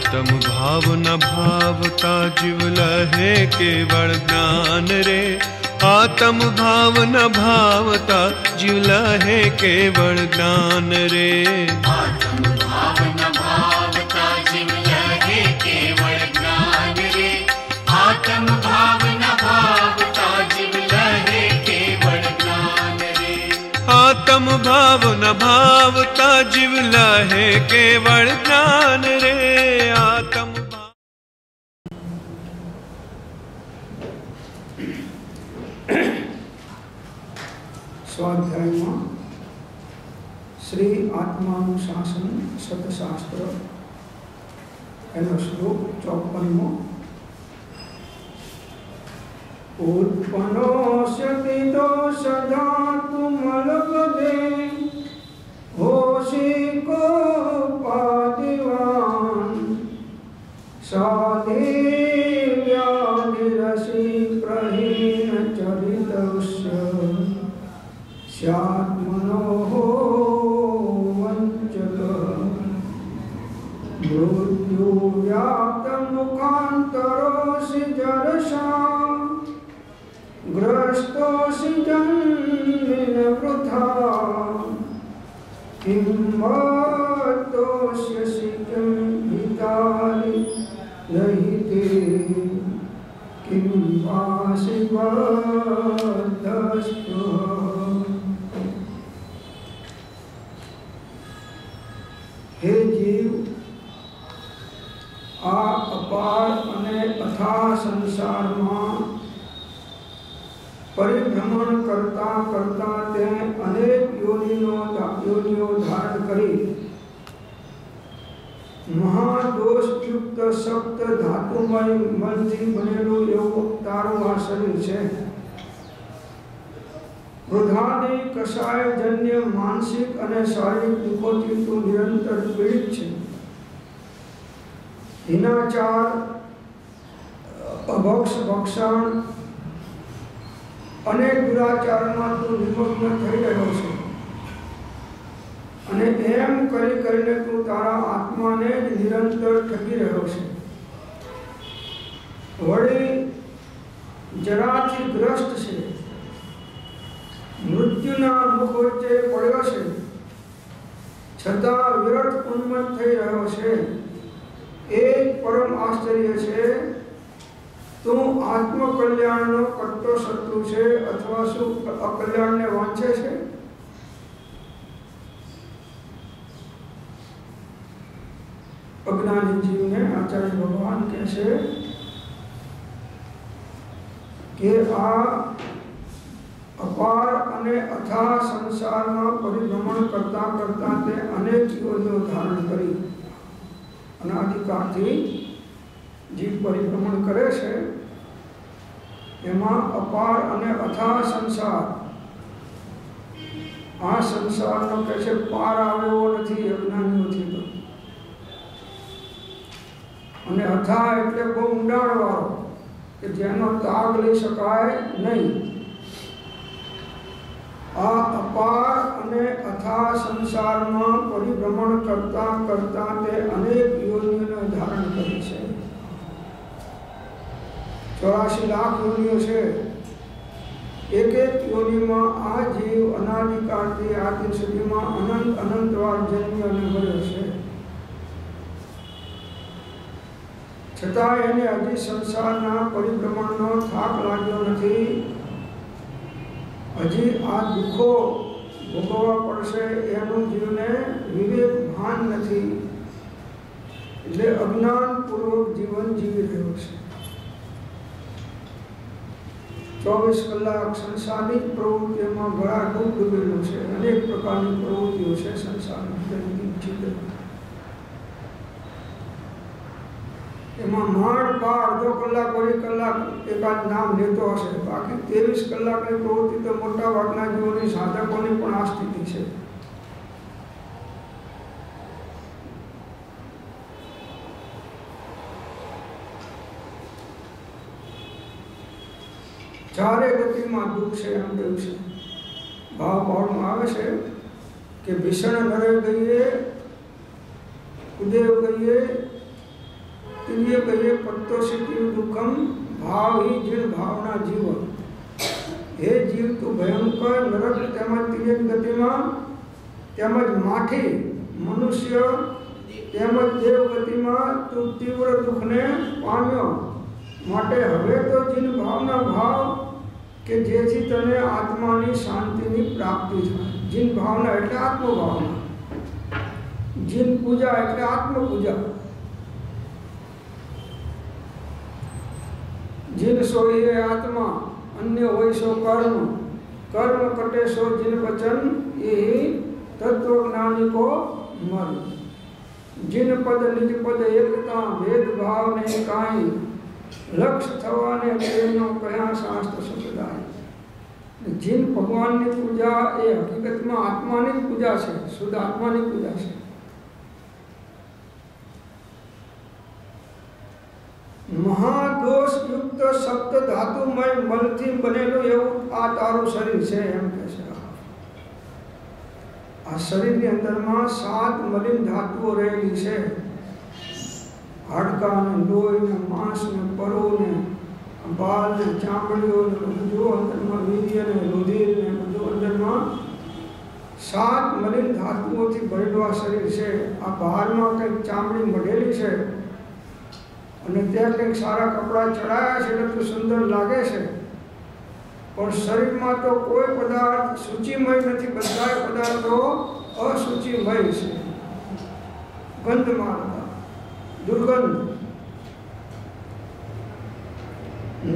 आत्म भाव न भावता जीव लहे केवल ज्ञान रे। आत्म भाव न भावता जीव लहे केवल ज्ञान रे। आत्म भाव न भावता जीव लहे केवल ज्ञान रे। आत्म भाव न भावता जीव लहे केवल ज्ञान रे। आत्म भाव न भावता जीव लहे केवल ज्ञान रे। आत्म स्वाध्याय में श्री आत्मानुशासन सतशास्त्र एनो श्लोक 54। उत्पन्नोऽस्यति दोष धातुमलपदे होशिकोपादिवान् साधेव्याधिरसि प्रहीनचरितस्य स्यात्मनोः वञ्चकः मृत्युव्याप्तमुखान्तरोऽसि जरसा ग्रस्तोऽसि जन्मेन वृथा किं तोष्यसि किं हितानि दहिते किं वासि बद्धस्पृहः। हे जीव, आ अपार अने अथाह संसार में परिभ्रमण करता करता ते अनेक योनिओ धारण करी महादोषयुक्त सप्त धातुमय मलथी बनेलू एवं तारू आ शरीर छे। क्रोधादि कषाय जन्य मानसिक अने शारीरिक दुखोथी तू निरंतर पीड़ित छे। हिनाचार, अभक्ष भक्षण अनेक दुराचार में तू निमग्न थई रह्यो छे अने एम करी करीने तू तारा आत्मा ने निरंतर ठगी रह्यो छे। वળી जराथी ग्रस्त छे, मृत्युना मुख वच्चे पड्यो छे, छतां व्यर्थ उन्मत्त थई रह्यो छे। एक परम आश्चर्य छे, तू आत्म कल्याण नो कट्टो शत्रु छे अथवा शु अकल्याण ने वांछे छे। अज्ञानी जीव ने आचार्य भगवान कहे कि आ अपार अने अथाह संसार में परिभ्रमण करता करता ते अनेक योनिओ धारण करी। अनादिकालथी जीव परिभ्रमण करे छे, एमां अपार अने अथाह संसार। आ संसारनो कहे छे पार आवेवो नथी अज्ञानीओथी तो। अने अथाह एटले बहु ઊંડાણવાળો કે જેનો તાગ લઈ શકાય નહીં। आ अपार अने अथाह संसार में परिभ्रमण करता करता ते अनेक योनिओ धारण करी छे। 84 लाख योनिओ छे। एक एक योनि में आ जीव अनादिकालथी आदि सुधी में अनंत अनंत वार जन्म्यो अने मर्यो छे। छतां एने हजी संसारना परिभ्रमणनो थाक लाग्यो नथी। हजी आ दुखो भोगवा पड़शे एनु जीवने विवेक भान नथी, એટલે अज्ञान पूर्वक जीवन जीवी रह्यो छे। 24 कलाक संसारिक प्रवृत्तिओं गळा डूबेलो छे। अनेक प्रकारनी प्रवृत्तिओ छे संसारमां। एमां माण पार अर्धो कलाक वળી कलाक एकाद नाम लेतो हशे, बाकी 23 कलाकनी प्रवृत्ति तो मोटा भागना जीवोनी साधकोनी पण आ स्थिति छे। चारे गति में दुख से एम कहू छे। भाव भाव में आवे छे कि भीषण नरे गईए, उदेव गईए, दुखम भाव ही जीण भावना जीवन। हे जीव तू भयंकर नरक તેમજ ત્રીજી ગતિમાં તેમજ માઠી મનુષ્ય તેમજ દેવ ગતિમાં તું તીવ્ર દુઃખને પામ્યો। માટે હવે તો જીન ભાવના ભાવ કે જેથી તને આત્માની શાંતિની પ્રાપ્તિ થાય। જીન ભાવના એટલે આત્મભાવના, જીન પૂજા એટલે આત્મપૂજા। જીન સોઈ એ આત્મા, अन्य होय सो कर्म, कर्म कटे सो जिन वचन, यही तत्वज्ञानी को मर। जिन पद निज पद एकता, भेद भाव नहीं काई, लक्ष्य थवाने तेनो कया शास्त्र सदाय। जिन भगवान की पूजा ए हकीकत में आत्मा की पूजा है, शुद्ध आत्मा की पूजा है। महादोष युक्त सप्त धातुमय मलथी बनेलू एवं आ तारू शरीर है एम कहे। आ शरीर ની અંદરમાં 7 મલિન ધાતુઓ રહેલી છે। હાડકા ને લોહી ને માંસ ને પરો ને બાલ ને ચામડીઓ ને બધું અંદરમાં વીર્ય ને રુધિર ને બધું અંદરમાં 7 મલિન ધાતુઓથી ભરેલું આ શરીર છે। આ બહારમાં કંઈક ચામડી મઢેલી છે અને ત્યાં કંઈક સારા કપડાં ચડાયા છે એટલે તો સુંદર લાગે છે, પણ શરીરમાં તો કોઈ પદાર્થ સૂચિમય નથી, બધા પદાર્થો અસૂચિમય છે, ગંધ મારતા, દુર્ગંધ।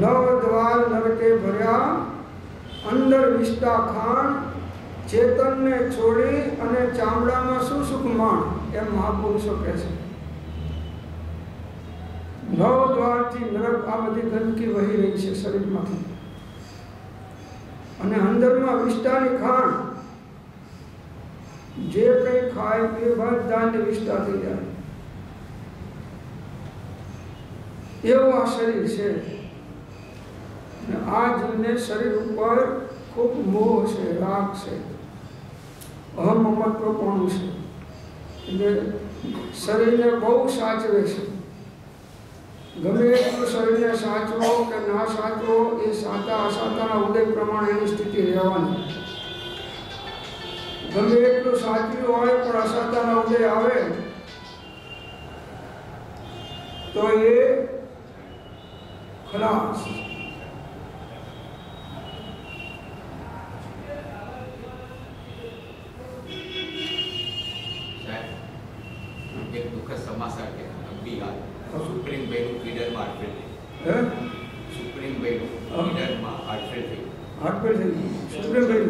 નવ દ્વાર નરકે ભર્યા, અંદર વિષ્ટા ખાણ, ચેતનને છોડી અને ચામડામાં સુસુખ માણ, એમ મહાપુરુષો કહે છે। नौ द्वार थी नरक आ बधी गंदकी वही रही है शरीर में, अने अंदर में विष्टानी खाण, जे कई खाए पीए बधाने विष्टा थी जाए एवं आ शरीर है। आ जीवने शरीर पर खूब मोह से, राग से, अहम ममत्वपणु से, शरीर ने बहुत साचवे छे। गमे એટલું શરીરને સાચવો કે ના સાચવો એ સાચા અસાચાના ઉદય પ્રમાણે એની સ્થિતિ રહેવાની। ગમે એટલું સાચવ્યું હોય પણ અસાચાના ઉદય આવે તો એ ખલાસ। एक दुखद समाचार के बिहार सुप्रीम बेड लीडर में हार्ट फेल है, सुप्रीम बेड लीडर में हार्ट फेल थी, हार्ट फेल थी सुप्रीम बेड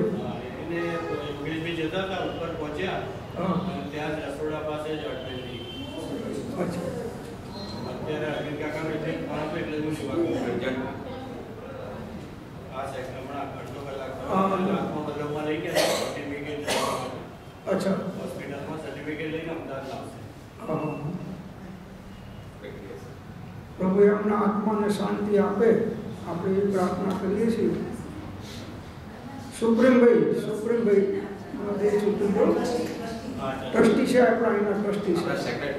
એને યોગેશભાઈ જતા હતા ઉપર પહોંચ્યા ત્યાં જ રસોડા પાસે જ હાર્ટ ફેલ થઈ। अच्छा અત્યારે અરવિંદ કાકાનો એટલે ખરાબ એટલે હું સેવા કરું આ સાહેબ હમણાં અડધો કલાક આત્મા બદલમાં લઈ ગયા સર્ટિફિકેટ अच्छा હોસ્પિટલમાં સર્ટિફિકેટ લઈને અમદાવાદ લાવશે। प्रभु एमना आत्मा ने शांति आपे, આપણે એ પ્રાર્થના કરીએ છીએ। સુપ્રીમ ભાઈ ટ્રસ્ટી છે, આપણા એના ટ્રસ્ટી છે,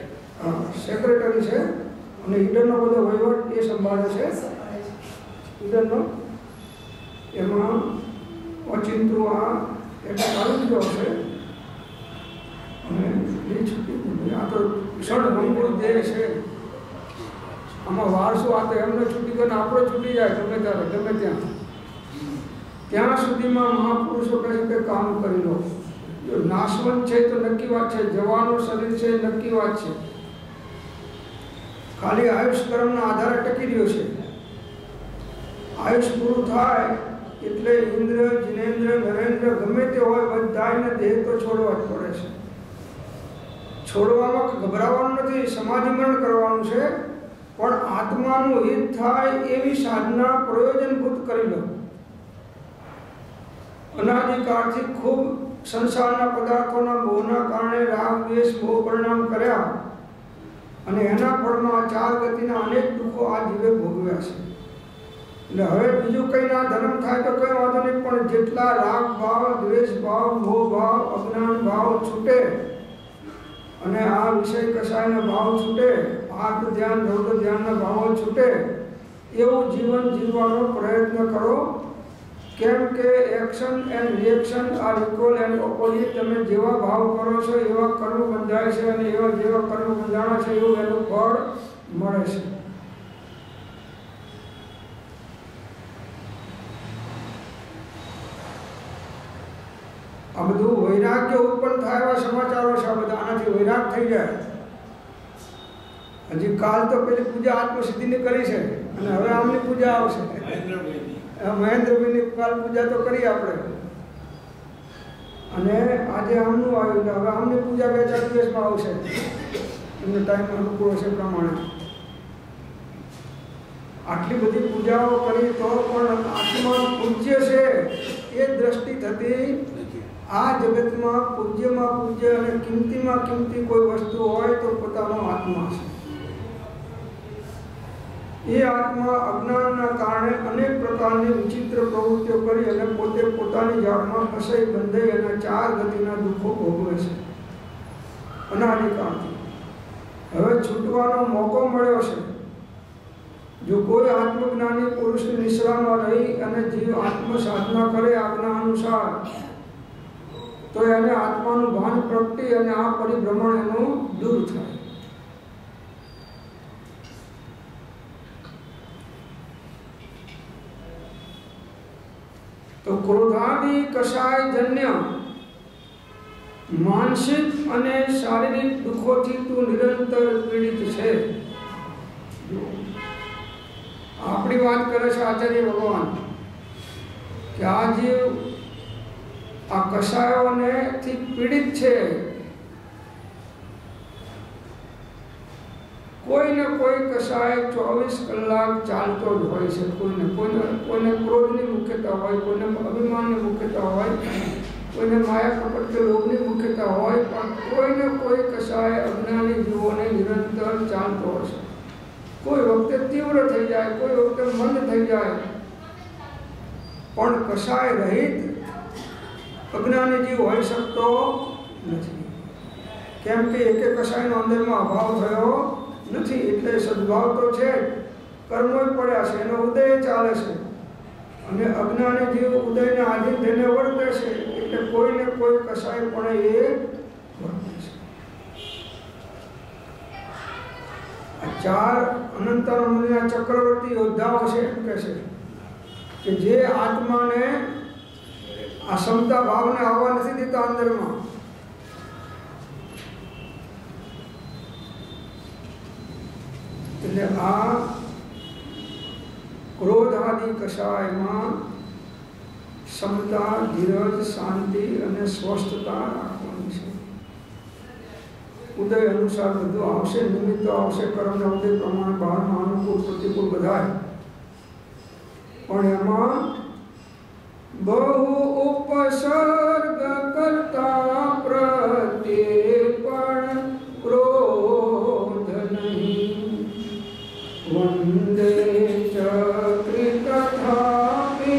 હા સેક્રેટરી છે અને ઈડરનો બધો વહીવટ એ સંભાળે છે। ઈડરનો એમાં ઓચિંતું આ એટલે ચાલુ જ હશે અને એ છૂટી આ તો ષડભંગુર દેહ છે। આમાં વારસો આ તો એમને છૂટી ગયો ને આપણો છૂટી જાય ગમે ત્યારે ગમે ત્યાં, ત્યાં સુધીમાં મહાપુરુષો કહે છે કે કામ કરી લો। જો નાશવંત છે તો નક્કી વાત છે, જવાનું શરીર છે નક્કી વાત છે, ખાલી આયુષ કર્મના આધારે ટકી રહ્યો છે। આયુષ પૂરું થાય એટલે ઇન્દ્ર જિનેન્દ્ર નરેન્દ્ર ગમે તે હોય બધાને દેહ તો છોડવા જ પડે છે। છોડવામાં ગભરાવાનું નથી, સમાધિ મરણ કરવાનું છે, પણ આત્માનું હિત થાય એવી સાધના પ્રયોજનભૂત કરી લો। અનાદિકાળથી ખૂબ સંસારના પદાર્થોના મોહના કારણે રાગ દ્વેષ મોહ પરિણામ કર્યા અને એના ફળમાં 4 ગતિના અનેક દુઃખો આ જીવે ભોગવ્યા છે। એટલે હવે બીજું કંઈ ના ધર્મ થાય તો કંઈ વાંધો નહીં, પણ જેટલા રાગ ભાવ દ્વેષ ભાવ મોહ ભાવ અજ્ઞાન ભાવ છૂટે અને આ વિષય કસાયના ભાવ છૂટે, આત્મ ધ્યાન રૌદ્ર ધ્યાનના ભાવો છૂટે, એવું જીવન જીવવાનો પ્રયત્ન કરો, કેમ કે action and reaction are equal and opposite. તમે જેવા ભાવ કરો છો એવા કર્મ બંધાય છે, અને એવા જેવા કર્મ બંધાણા છે એવું એનું ફળ મળે છે. આ બધું વૈરાગ્ય ઉત્પન્ન થાય એવા સમાચારો છે. આ બધા આનાથી વૈરાગ થઈ જાય. હજી કાલ તો પેલી પૂજા આત્મસિદ્ધિની કરી છે, અને હવે આમની પૂજા આવશે. મહેન્દ્રભાઈની કાલ પૂજા તો કરી આપણે, અને આજે આમનું આવ્યું, હવે આમની પૂજા 2-4 દિવસમાં આવશે. એમનો ટાઈમ અનુકૂળ હશે પ્રમાણે. આટલી બધી પૂજાઓ કરી તો પણ આત્મા પૂજ્ય છે એ દ્રષ્ટિ થતી. આ જગતમાં પૂજ્યમાં પૂજ્ય અને કિંમતીમાં કિંમતી કોઈ વસ્તુ હોય તો પોતાનો આત્મા છે. એ આત્મા અજ્ઞાનના કારણે અનેક પ્રકારની વિચિત્ર પ્રવૃત્તિઓ કરી અને પોતે પોતાની જાળમાં ફસાઈ બંધાઈ અને 4 ગતિના દુઃખો ભોગવે છે અનાદિકાળથી. હવે છૂટવાનો મોકો મળ્યો છે. જો કોઈ આત્મજ્ઞાની પુરુષની નિશ્રામાં રહી અને જીવ આત્મ સાધના કરે આજ્ઞા અનુસાર, તો એને આત્માનું ભાન પ્રગટી અને આ પરિભ્રમણ એનું દૂર થાય. તો ક્રોધાદિ કષાયજન્ય માનસિક અને શારીરિક દુઃખોથી તું નિરંતર પીડિત છે. આપણી વાત કરે છે આચાર્ય ભગવાન કે આ જીવ આ કષાયોને થી પીડિત છે. કોઈને કોઈ કષાય 24 કલાક ચાલતો જ હોય છે. કોઈને ક્રોધની મુખ્યતા હોય, કોઈને અભિમાનની મુખ્યતા હોય, કોઈને માયા કપટ કે લોભની મુખ્યતા હોય, પણ કોઈને કોઈ કષાય અજ્ઞાની જીવોને નિરંતર ચાલતો હશે. કોઈ વખતે તીવ્ર થઈ જાય, કોઈ વખતે મંદ થઈ જાય, પણ કષાય રહિત અજ્ઞાની જીવ હોઈ શકતો નથી. કેમ કે એક કષાયનો અંદરમાં અભાવ થયો નથી. એટલે સદભાવ તો છે, કર્મો પડ્યા છે, એનો ઉદય ચાલે છે, અને અજ્ઞાની જીવ ઉદયને આધીન થઈને વર્તે છે. એટલે કોઈને કોઈ કષાય પણ એ વર્તે છે. આ 4 અનંતરમુનિના ચક્રવર્તી યોદ્ધાઓ છે એમ કહે છે કે જે આત્માને આ ક્ષમતા ભાવને આવવા નથી દેતા અંદરમાં. એટલે આ ક્રોધ આદિ કષાયમાં ક્ષમતા, ધીરજ, શાંતિ અને સ્વસ્થતા રાખવાની છે. ઉદય અનુસાર બધું આવશે, નિમિત્તો આવશે, કર્મના ઉદય પ્રમાણે બહારમાં અનુકૂળ પ્રતિકૂળ બધાય, પણ એમાં બહુ ઉપસર્ગ કરતા પ્રત્યે પણ ક્રોધ નહીં. વંદે ચક્રી તથાપિ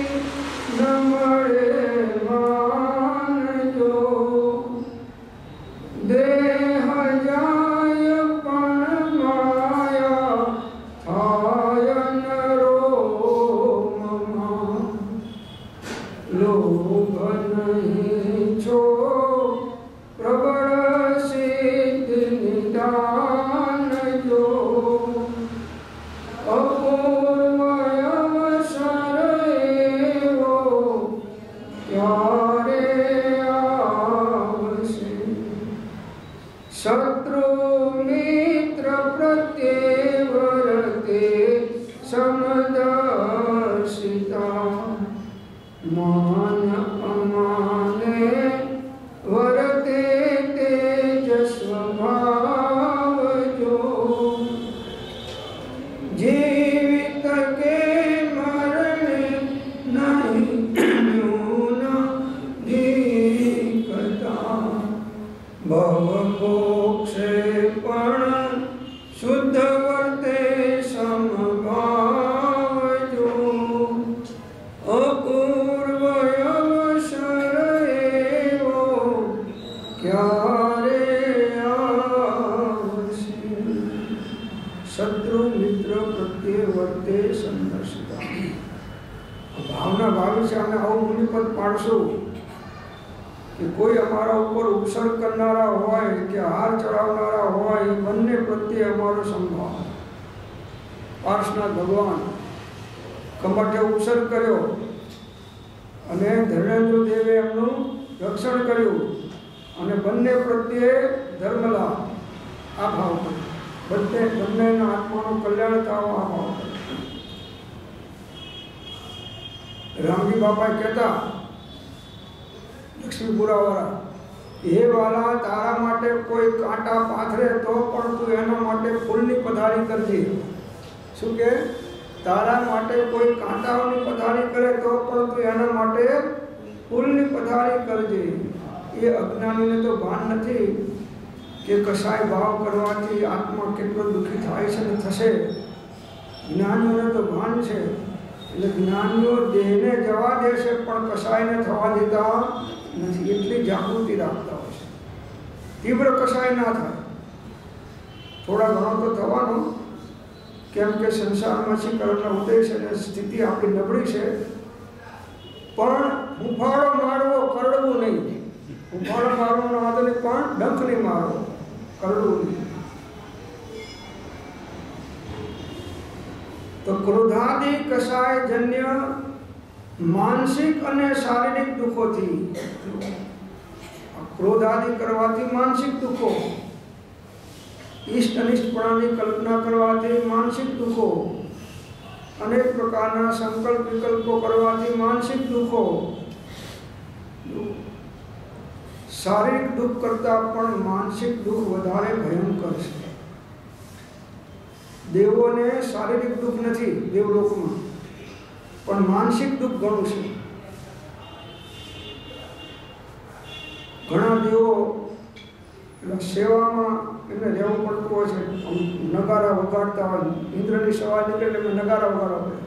ન મળે માનજો. દેહ જાય પણ માયા થાય નરોમમાં. લોભ નહીં છો પ્રબળ સિદ્ધ નિદાન જો. અપૂર્વ અવસર એવો ક્યારે આવશે. શત્રુ મિત્ર પ્રત્યે વર્તે સમદર્શિતા. માન અમાને વર્તે તેજ સ્વભાવ જો. જીવિત કે મરણે નહીં ન્યૂન દીકતા. ભવ મોક્ષે પણ શુદ્ધ વર્તે સમભાવ જો. અપૂર્વ અવસર એવો ક્યારે આવશે. शत्रु मित्र प्रत्ये वर्ते संदर्शिता। भावना भावी से हमें आવું મુનિપદ પાડશું કે કોઈ અમારા ઉપર ઉપસર્ગ કરનારા હોય કે હાર ચડાવનારા હોય એ બંને પ્રત્યે અમારો સંભાવ। પાર્શનાથ ભગવાન કમઠે ઉપસર્ગ કર્યો અને ધર્મેન્દ્ર દેવે એમનું રક્ષણ કર્યું અને બંને પ્રત્યે ધર્મલાભ આ ભાવ કર્યો। બંનેના આત્માનું કલ્યાણ થવા આ ભાવ કર્યો। રામજી બાપા કહેતા લક્ષ્મીપુરા વાળા, હે વાલા, તારા માટે કોઈ કાંટા પાથરે તો પણ તું એના માટે ફૂલની પધારી કરજે। શું કે તારા માટે કોઈ કાંટાઓની પધારી કરે તો પણ તું એના માટે ફૂલની પધારી કરજે। એ અજ્ઞાનીને તો ભાન નથી કે કશાય ભાવ કરવાથી આત્મા કેટલો દુઃખી થાય છે ને થશે। જ્ઞાનીઓને તો ભાન છે, એટલે જ્ઞાનીઓ દેહને જવા દેશે પણ કશાયને થવા દેતા નથી, એટલી જાગૃતિ રાખતા હોય છે। તીવ્ર કશાય ના થાય, થોડા ઘણો તો થવાનો, કેમ કે સંસારમાં શિકરણના ઉદય છે અને સ્થિતિ આપણી નબળી છે, પણ હુંફાળો મારવો, કરડવું નહીં। હુંફાળો મારવાનો વાંધો નહીં, પણ ડંખ નહીં મારવો, કરડવું નહીં। તો ક્રોધાદિ કશાય જન્ય માનસિક અને શારીરિક દુઃખોથી, ક્રોધાદિ કરવાથી માનસિક દુઃખો, ઈષ્ટ અનિષ્ટપણાની કલ્પના કરવાથી માનસિક દુઃખો, અનેક પ્રકારના સંકલ્પ વિકલ્પો કરવાથી માનસિક દુઃખો, શારીરિક દુઃખ કરતાં પણ માનસિક દુઃખ વધારે ભયંકર છે। દેવોને શારીરિક દુઃખ નથી દેવલોકમાં, પણ માનસિક દુઃખ ઘણું છે। ઘણા દેવો સેવામાં એમને રહેવું પડતું હોય છે, નગારા વગાડતા હોય, ઇન્દ્રની સવાર નીકળે એટલે નગારા વગાડવા પડે।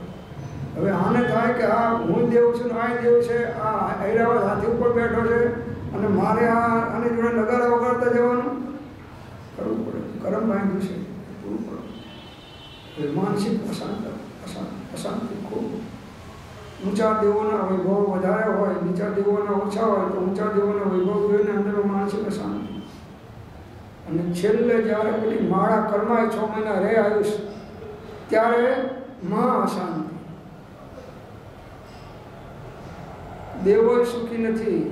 હવે આને થાય કે આ હું દેવ છું, આ દેવ છે, આ ઐરાવત હાથી ઉપર બેઠો છે અને મારે આની જોડે નગારા વગાડતા જવાનું કરવું પડે, કરમ બાંધ્યું છે, પૂરું પડે। માનસિક અશાંતિ ખૂબ। ઊંચા દેવોના વૈભવ વધારે હોય, નીચા દેવોના ઓછા હોય, તો ઊંચા દેવોના વૈભવ જોઈને અંદરમાં માનસિક અશાંતિ, અને છેલ્લે જ્યારે પેલી માળા કર્માય 6 મહિના રહે આયુષ, ત્યારે મહા અશાંતિ। દેવો સુખી નથી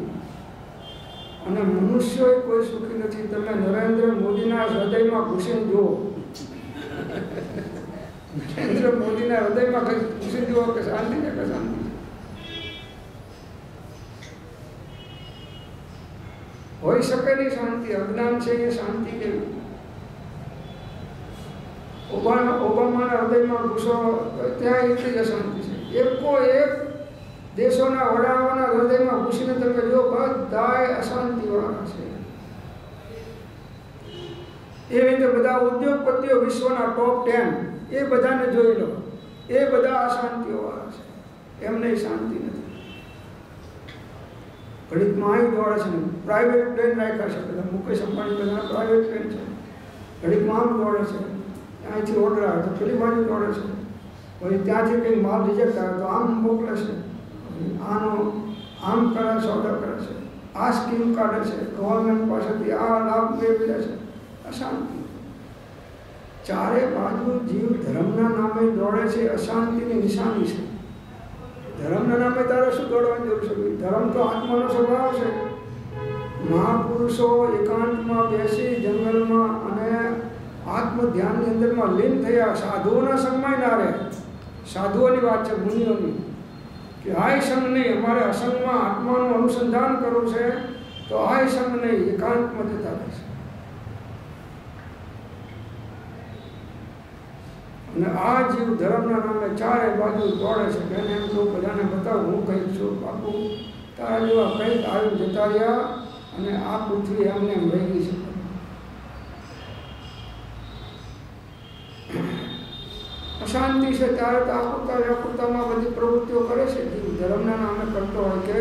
અને મનુષ્યો કોઈ સુખી નથી। તમે નરેન્દ્ર મોદીના હૃદયમાં ઘૂસીને જુઓ, નરેન્દ્ર મોદીના હૃદયમાં ઘૂસી જુઓ કે શાંતિ છે કે શાંતિ હોઈ શકે નહીં। શાંતિ અજ્ઞાન છે, એ શાંતિ કેવી? ઓબામાના હૃદયમાં ઘૂસો, ત્યાં એટલી જ અશાંતિ છે। એકો એક દેશોના વડાઓના હૃદયમાં ઘૂસીને તમે જો, બધાય અશાંતિવાળા છે। એ રીતે બધા ઉદ્યોગપતિઓ વિશ્વના ટોપ 10 એ બધાને જોઈ લો, એ બધા અશાંતિઓવાળા છે, એમને શાંતિ નથી। ઘડીકમાં અહીં દોડે છે ને, પ્રાઇવેટ પ્લેન રાખ્યા છે બધા, મુકેશ અંબાણી બધા પ્રાઇવેટ પ્લેન છે, ઘડીકમાં આમ દોડે છે, અહીંથી ઓર્ડર આવે તો પેલી બાજુ દોડે છે, પછી ત્યાંથી કંઈક માલ રિજેક્ટ આવે તો આમ મોકલે છે, આનો આમ કરે, સોદા કરે છે, આ સ્કીમ કાઢે છે, ગવર્મેન્ટ પાસેથી આ લાભ મેળવી લે છે। અશાંતિ ચારે બાજુ જીવ ધર્મના નામે દોડે છે, અશાંતિની નિશાની છે। ધર્મના નામે તારે શું દોડવાની જરૂર છે? ધર્મ તો આત્માનો સ્વભાવ છે। મહાપુરુષો એકાંતમાં બેસી જંગલમાં અને આત્મ ધ્યાનની અંદરમાં લીન થયા, સાધુઓના સંગમાં ના રહે। સાધુઓની વાત છે, મુનિઓની, કે આય સંગ નહીં, અમારે અસંગમાં આત્માનું અનુસંધાન કરવું છે, તો આય સંગ નહીં, એકાંતમાં જતા રહેશે। અને આ જીવ ધર્મના નામે ચારે બાજુ દોડે છે, એને એમ તો બધાને બતાવું હું કંઈક છું, બાપુ તારા જેવા કંઈક આવી જતા રહ્યા અને આ પૃથ્વી એમને એમ રહી ગઈ છે। અશાંતિ છે ત્યારે તો આકૃતામાં બધી પ્રવૃત્તિઓ કરે છે, જીવ ધર્મના નામે કરતો હોય કે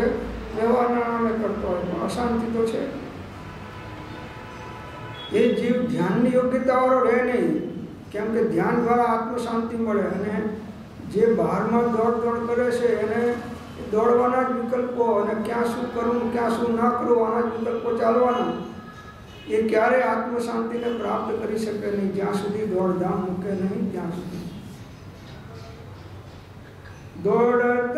વ્યવહારના નામે કરતો હોય, પણ અશાંતિ તો છે। એ જીવ ધ્યાનની યોગ્યતાવાળો રહે નહીં, કેમ કે ધ્યાન દ્વારા આત્મ શાંતિ મળે અને જે બહારમાં દોડ કરે છે એને દોડવાના જ વિકલ્પો અને ક્યાં શું કરવું ક્યાં શું ના કરવું આના જ વિકલ્પો ચાલવાના એ ક્યારે આત્મ શાંતિને પ્રાપ્ત કરી શકે નહીં જ્યાં સુધી દોડધામ મૂકે નહીં ત્યાં સુધી દોડત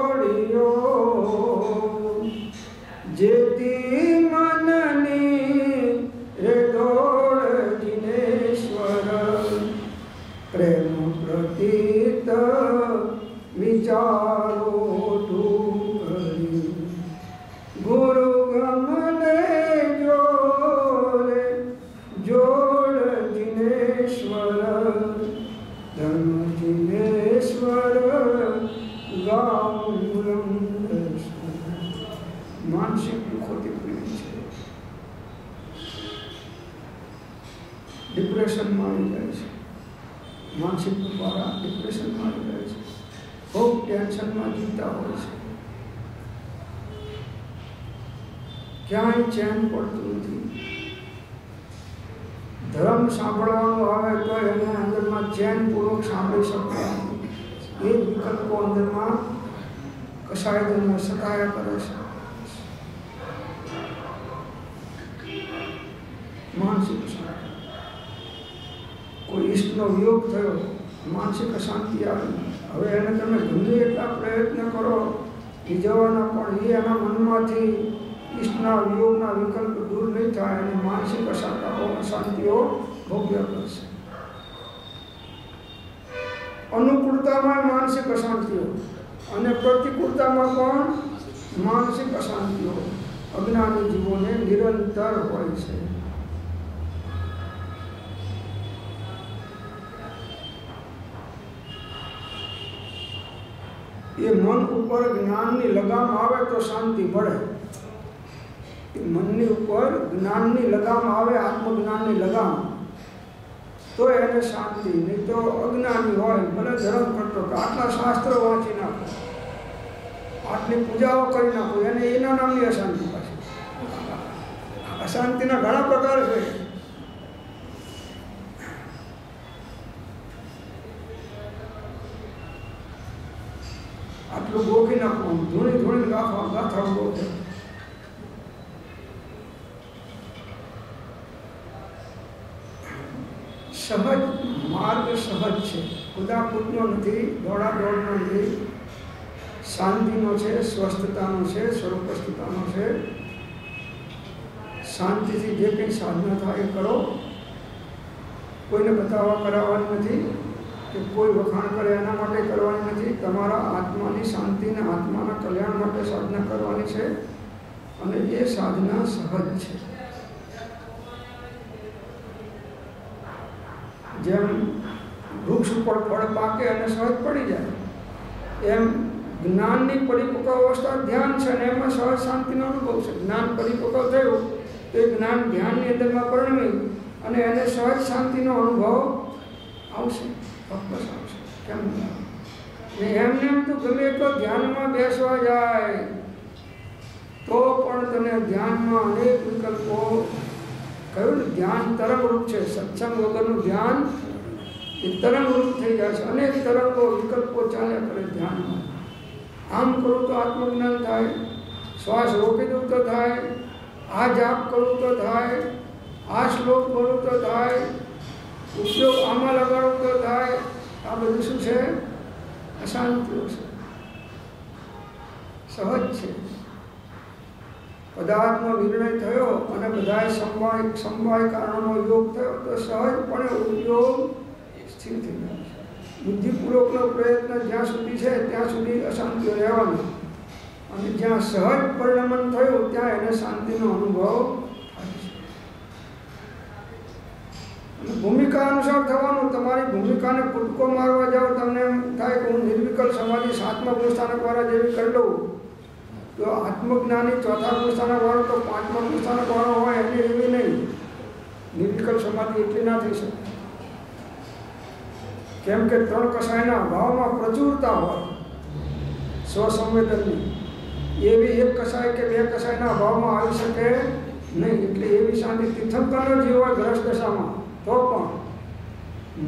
દોડ્યો જેતી મનની રે દોડ જીનેશ્વર પ્રેમ પ્રતીત વિચારો ઢૂકરી ગુરુ ગમને જોડ જીનેશ્વર ધર્મ જીનેશ્વર ગામ માનસિક દુઃખોથી પીડિત છે, ડિપ્રેશનમાં આવી જાય છે, માનસિક દ્વારા ડિપ્રેશનમાં આવી જાય છે, બહુ ટેન્શનમાં જીવતા હોય છે, ક્યાંય ચેન પડતું નથી. ધર્મ સાંભળવાનું આવે તો એને અંદરમાં ચેનપૂર્વક સાંભળી શકતા નથી. એ જ વિકલ્પો અંદરમાં કસાય તેને સતાયા કરે છે. માનસિક શાંતિ, કોઈ ઈષ્ટનો વિયોગ થયો, માનસિક અશાંતિ આવી. હવે એને તમે ગમે એટલા પ્રયત્ન કરો રીઝવવાના પણ એ એના મનમાંથી ઈષ્ટના વિયોગના વિકલ્પ દૂર નહીં થાય અને માનસિક અશાંતિઓ ભોગવ્યા કરશે. અનુકૂળતામાં માનસિક અશાંતિઓ અને પ્રતિકૂળતામાં પણ માનસિક અશાંતિઓ અજ્ઞાની જીવોને નિરંતર હોય છે. એ મન ઉપર જ્ઞાનની લગામ આવે તો શાંતિ મળે. મનની ઉપર જ્ઞાનની લગામ આવે, આત્મજ્ઞાનની લગામ, તો એને શાંતિ. નહીં તો અજ્ઞાની હોય ભલે ધર્મ કરતો કે આટલા શાસ્ત્રો વાંચી નાખો, આટલી પૂજાઓ કરી નાખો, એને એના નામની અશાંતિ પાછી. અશાંતિના ઘણા પ્રકાર છે. આટલું ગોખી નાખવાનું, ધૂણી ગાથા ગોખે. સહજ માર્ગ સહજ છે, કુદાકૂદનો નથી, દોડાદોડનો નથી, શાંતિનો છે, સ્વસ્થતાનો છે, સ્વરૂપસ્થતાનો છે. શાંતિથી જે કંઈ સાધના થાય એ કરો. કોઈને બતાવવા કરાવવાની નથી કે કોઈ વખાણ કરે એના માટે કરવાની નથી. તમારા આત્માની શાંતિ અને આત્માના કલ્યાણ માટે સાધના કરવાની છે અને એ સાધના સહજ છે. જેમ વૃક્ષ ઉપર ફળ પાકે અને સહજ પડી જાય, એમ જ્ઞાનની પરિપક્વ અવસ્થા ધ્યાન છે અને એમાં સહજ શાંતિનો અનુભવ છે. જ્ઞાન પરિપક્વ થયું તો એ જ્ઞાન ધ્યાનની અંદરમાં પરિણમી અને એને સહજ શાંતિનો અનુભવ આવશે, ચોક્કસ આવશે. કેમ એમને એમ તો ગમે એટલો ધ્યાનમાં બેસવા જાય તો પણ તને ધ્યાનમાં અનેક વિકલ્પો, કહ્યું ને ધ્યાન તરંગરૂપ છે, સત્સંગ વગરનું ધ્યાન એ તરંગરૂપ થઈ જાય છે. અનેક તરંગો વિકલ્પો ચાલ્યા કરે ધ્યાનમાં. આમ કરું તો આત્મજ્ઞાન થાય, શ્વાસ રોકી દઉં તો થાય, આ જાપ કરું તો થાય, આ શ્લોક બોલું તો થાય, ઉપયોગ આમાં લગાડું તો થાય. આ બધું શું છે? અશાંતિઓ છે. સહજ છે. પદાર્થનો નિર્ણય થયો અને બધાએ સમવાય કારણોનો યોગ થયો તો સહજપણે ઉપયોગ સ્થિર થઈ જાય છે. બુદ્ધિપૂર્વકનો પ્રયત્ન જ્યાં સુધી છે ત્યાં સુધી અશાંતિઓ રહેવાની અને જ્યાં સહજ પરિણમન થયું ત્યાં એને શાંતિનો અનુભવ થાય છે. અને ભૂમિકા અનુસાર થવાનું. તમારી ભૂમિકાને કૂદકો મારવા જાઓ, તમને એમ થાય કે હું નિર્વિકલ્પ સમાધિ 7મા ગુણસ્થાનક વાળા જેવી કરી લઉં, તો આત્મજ્ઞાની 4થા ગુણસ્થાનક વાળો તો 5મા ગુણસ્થાનક વાળો હોય એની એવી નહીં. નિર્વિકલ્પ સમાધિ એટલી ના થઈ શકે. કેમ કે 3 કસાયના અભાવમાં પ્રચુરતા હોય સ્વસંવેદનની. એવી 1 કસાય કે 2 કસાયના અભાવમાં આવી શકે નહીં. એટલે એવી શાંતિ તીર્થંકરનો જીવ હોય ગ્રસ્ત દશામાં તો પણ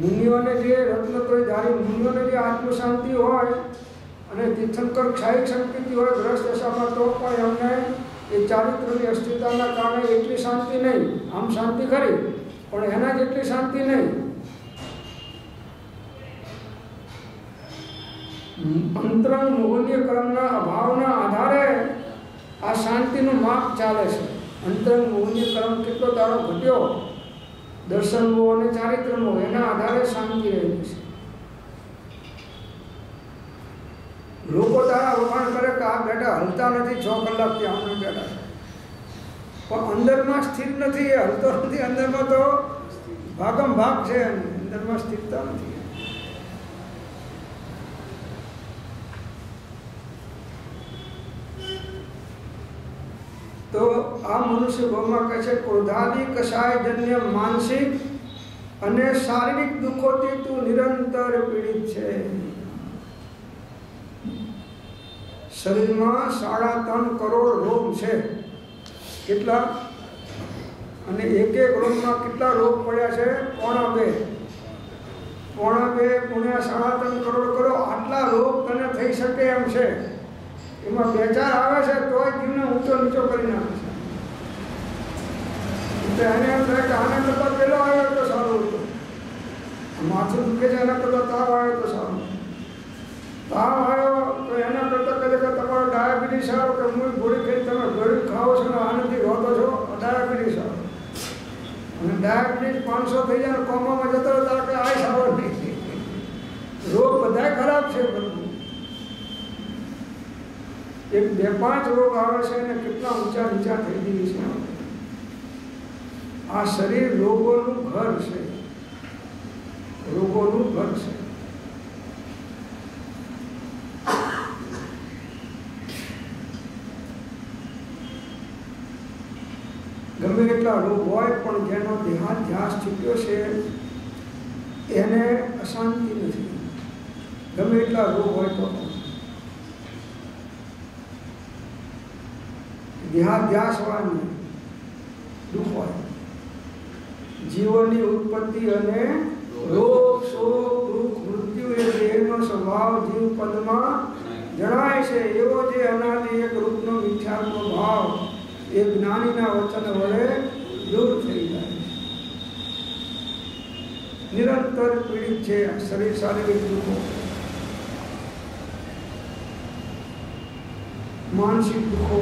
મુનિઓને જે રત્નત્રય ધારી મુનિઓને જે આત્મશાંતિ હોય અને તીર્થંકર ક્ષાયિક સંકેતી હોય ગ્રસ્ત દશામાં તો પણ એમને એ ચારિત્રની અસ્થિરતાના કારણે એટલી શાંતિ નહીં. આમ શાંતિ ખરી પણ એના જેટલી શાંતિ નહીં. અંતરંગ મોહનીય કર્મના અભાવના આધારે આ શાંતિનું માપ ચાલે છે. અંતરંગ મોહનીય કર્મ કેટલો તારો ઘટ્યો દર્શનમો અને ચારિત્રમો એના આધારે શાંતિ રહેલી છે. લોકો તારા વખાણ કરે કે આ બેટા હલતા નથી 6 કલાકથી આમને બેઠા છે પણ અંદરમાં સ્થિર નથી. એ હલતો નથી. અંદરમાં તો ભાગમ ભાગ છે. અંદરમાં સ્થિરતા નથી. તો આ મનુષ્ય ભાવમાં કહે છે ક્રોધાદિ કષાયજન્ય માનસિક અને શારીરિક દુઃખોથી તું નિરંતર પીડિત છે. શરીરમાં 3.5 કરોડ રોગ છે. કેટલા? અને એક રોગમાં કેટલા રોગ પડ્યા છે? 2.5 ગુણ્યા 3.5 કરોડ કરો. આટલા રોગ તને થઈ શકે એમ છે. એમાં 2-4 આવે છે તોય જીવને ઊંચો નીચો કરી નાખે છે. એટલે એને એમ થાય કે આના કરતાં પેલો આવ્યો તો સારું હતું. માથું દુખે છે એના કરતાં તાવ આવ્યો તો સારું. તાવ આવ્યો તો એના કરતાં કહે કે તમારો ડાયાબિટીસ સારો કે હું ગોળી ખાઈ તમે ગોળી ખાઓ છો ને આનાથી રોતો છો ડાયાબિટીસ સારો. અને ડાયાબિટીસ 500 થઈ જાય કોમામાં જતો રહે તારે કે આ સારો નહીં. રોગ બધા ખરાબ છે. બધું એક 2-5 રોગ આવે છે અને કેટલા ઊંચા નીચા થઈ ગઈ છે. આ શરીર રોગોનું ઘર છે. રોગોનું ઘર છે. ગમે એટલા રોગ હોય પણ જેનો દેહાધ્યાસ ચૂક્યો છે એને અશાંતિ નથી. ગમે એટલા રોગ હોય તો દેહાધ્યાસ હોય ને દુઃખ હોય. જીવનની ઉત્પત્તિ અને રોગ શોક દુઃખ મૃત્યુ એ દેહનો સ્વભાવ જીવ પદમાં જણાય છે. એવો જે અનાદિ એક રૂપનો મિથ્યાત્મ ભાવ એ જ્ઞાનીના વચન વડે દૂર થઈ જાય. નિરંતર પીડિત છે શરીર શારીરિક દુઃખો, માનસિક દુઃખો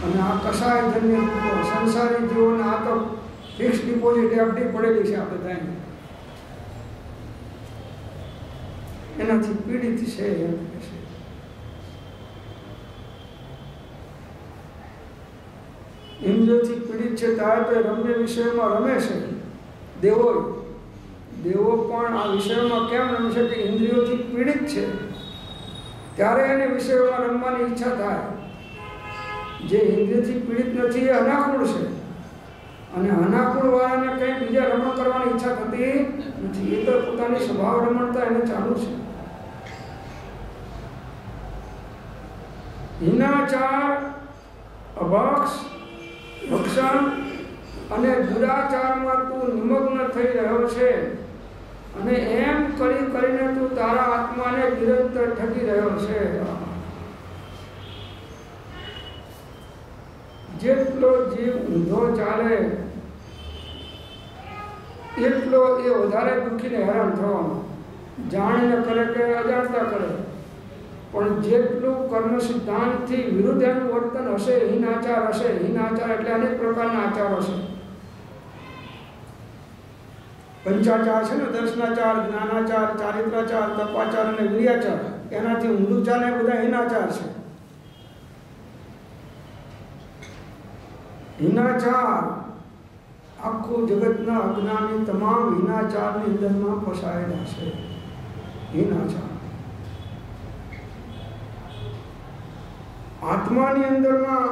અને આ કષાયજન્ય દુઃખો. સંસારી જીવોને આ તો ફિક્સ ડિપોઝિટ એફડી પડેલી છે આ બધાને. એનાથી પીડિત છે એમ કહે છે. ઇન્દ્રિયોથી પીડિત છે ત્યારે તો રમ્ય વિષયોમાં રમે છે. દેવો પણ આ વિષયોમાં કેમ રમે છે કે ઇન્દ્રિયોથી પીડિત છે ત્યારે એને વિષયોમાં રમવાની ઈચ્છા થાય. જે ઇન્દ્રિયથી પીડિત નથી એ અનાકૂળ છે અને અનાકૂળ વાળાને કંઈ બીજા રમણ કરવાની ઈચ્છા થતી નથી. એ તો પોતાની સ્વભાવ રમણતા એને ચાલુ છે. હિનાચાર અભક્ષ ભક્ષણ અને દુરાચારમાં તું નિમગ્ન થઈ રહ્યો છે અને એમ કરીને તું તારા આત્માને નિરંતર ઠગી રહ્યો છે. જેટલો જીવ ઊંધો ચાલે એટલો એ વધારે દુઃખીને હેરાન થવાનો. જાણીને કરે કે અજાણતા કરે પણ જેટલું કર્મ સિદ્ધાંતથી વિરુદ્ધ એનું વર્તન હશે, હીનાચાર હશે. હીનાચાર એટલે અનેક પ્રકારના આચારો છે. પંચાચાર છે ને, દર્શનાચાર, જ્ઞાનાચાર, ચારિત્રાચાર, તપાચાર અને વિર્યાચાર. એનાથી ઊંધું ચાલે બધા હીનાચાર છે. હીનાચાર આખું જગતના અજ્ઞાની તમામ હીનાચારની અંદરમાં ફસાયેલા છે. હીનાચાર આત્માની અંદરમાં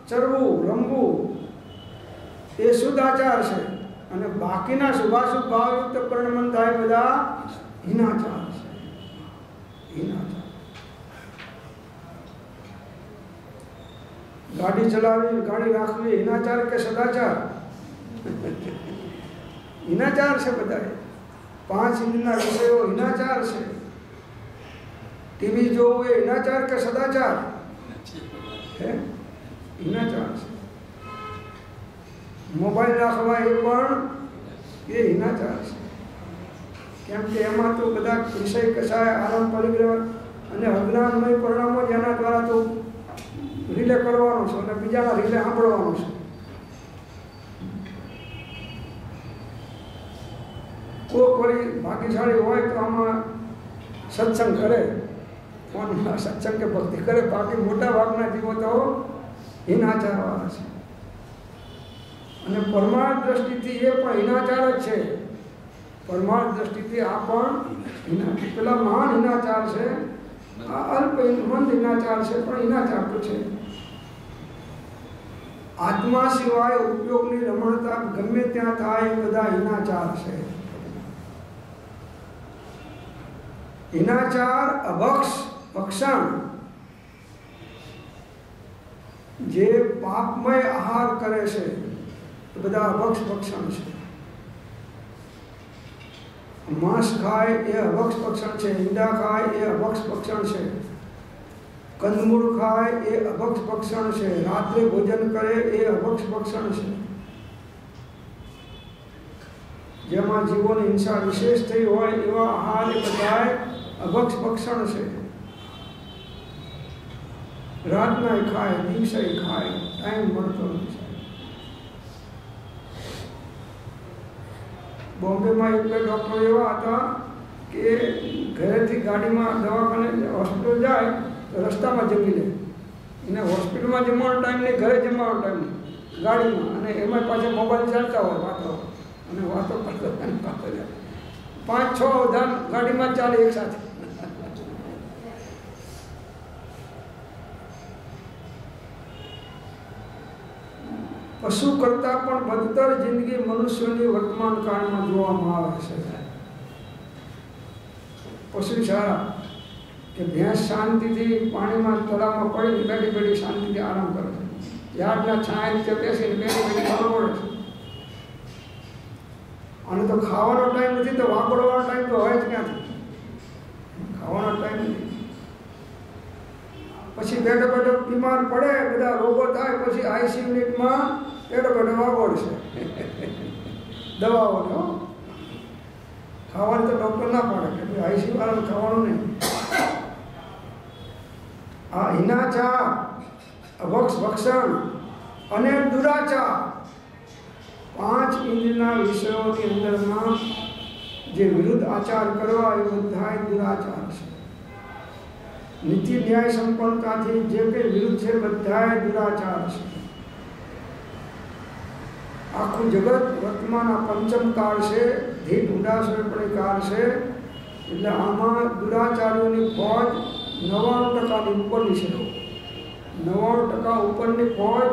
ચરવું રમવું એ શુદ્ધાચાર છે અને બાકીના શુભાશુભ ભાવયુક્ત પરિણમન થાય બધા હીનાચાર છે. હીનાચાર गाड़ी चलावी, गाड़ी राखवी हिनाचार के सदाचार? हिनाचार से बताए। 5 इंद्रियના વિષયો हिनाचार છે। टीवी જોવું એ हिनाचार કે સદાચાર? હે, हिनाचार છે। મોબાઈલ રાખવા એ પણ એ हिनाचार છે। કેમ કે એમાં તો બધા વિષય કસાય, આરામ પરિગ્રહ અને અજ્ઞાનમય પરિણામો જેના દ્વારા તો રિલે કરવાનો છે અને બીજાના રિલે સાંભળવાનો છે। કોઈ ભાગ્યશાળી હોય તો આમાં સત્સંગ કરે, ફોનમાં સત્સંગ કે ભક્તિ કરે, બાકી મોટા ભાગના જીવો તો હિનાચારવાળા છે। અને પરમાર્થ દ્રષ્ટિથી એ પણ હિનાચાર જ છે। પરમાર્થ દ્રષ્ટિથી આ પણ પેલા મહાન હિનાચાર છે, આ અલ્પ મંદ હિનાચાર છે, પણ હિનાચાર તો છે। આત્મા સિવાય ઉપયોગની રમણતા ગમે ત્યાં થાય એ બધા હિનાચાર છે। हिनाचार अभक्ष भक्षण जे पापमय आहार करे छे तो बधा अभक्ष भक्षण छे। मांस खाय ए अभक्ष भक्षण छे, ईंडा खाय ए अभक्ष भक्षण छे, कंदमूळ खाय ए अभक्ष भक्षण छे, रात्रे भोजन करे ए अभक्ष भक्षण छे। जेमां जीवोनी हिंसा विशेष थई होय एवा आहार ए बधाय अभक्ष भक्षण से। रातना खाए, दिवसे खाए, टाइम मळतो नथी। बॉम्बे में एक डॉक्टर एवा हता के घरेथी गाड़ी में दवाखाने हॉस्पिटल जाए तो रस्ता में जमी ले। एने हॉस्पिटल में जमવાનો टाइम नहीं, घरे जमવાનો टाइम नहीं, गाड़ी में। अने एमां पाछा मोबाइल चालता होय, वातो अने वातो करता जाए। 5-6 उधार गाड़ी में चाले एक साथ। पशु करता पण बदतर जिंदगी मनुष्योनी वर्तमान काल में जोवामां आवे छे। पशु सारा के भैंस शांति थी पानी में तलाव में पड़ी बैठी बैठी शांति थी आराम करे छे। ઝાડના છાંય નીચે બેસીને બેઠી બેઠી ખાવાનું પડે છે। અને તો ખાવાનો ટાઈમ નથી તો વાપરવાનો ટાઈમ તો હોય જ ક્યાંથી? ખાવાનો ટાઈમ નથી। પછી બેઠો બેઠો બીમાર પડે, બધા રોગો થાય, પછી ICU યુનિટમાં બેઠો બેઠો વાગોડશે દવાઓનો। ખાવાનું તો ડૉક્ટર ના પાડે કે ભાઈ ICU વાળાને ખાવાનું નહીં। આ હિનાચાર, અભક્ષ ભક્ષણ અને દુરાચાર 5 इंद्रियના વિષયોની અંદરમાં જે વિરુદ્ધ આચાર કરવા એ બધાય દુરાચાર છે। નીતિ ન્યાય સંપન્નતાથી જે કંઈ વિરુદ્ધ છે બધાય દુરાચાર છે। આખું જગત વર્તમાન આ પંચમ કાળ છે, ધીટ ઉડાસોપણી કાળ છે। એટલે આમાં દુરાચારીઓની ફોજ 99% ઉપરની છે। 99% ઉપરની ફોજ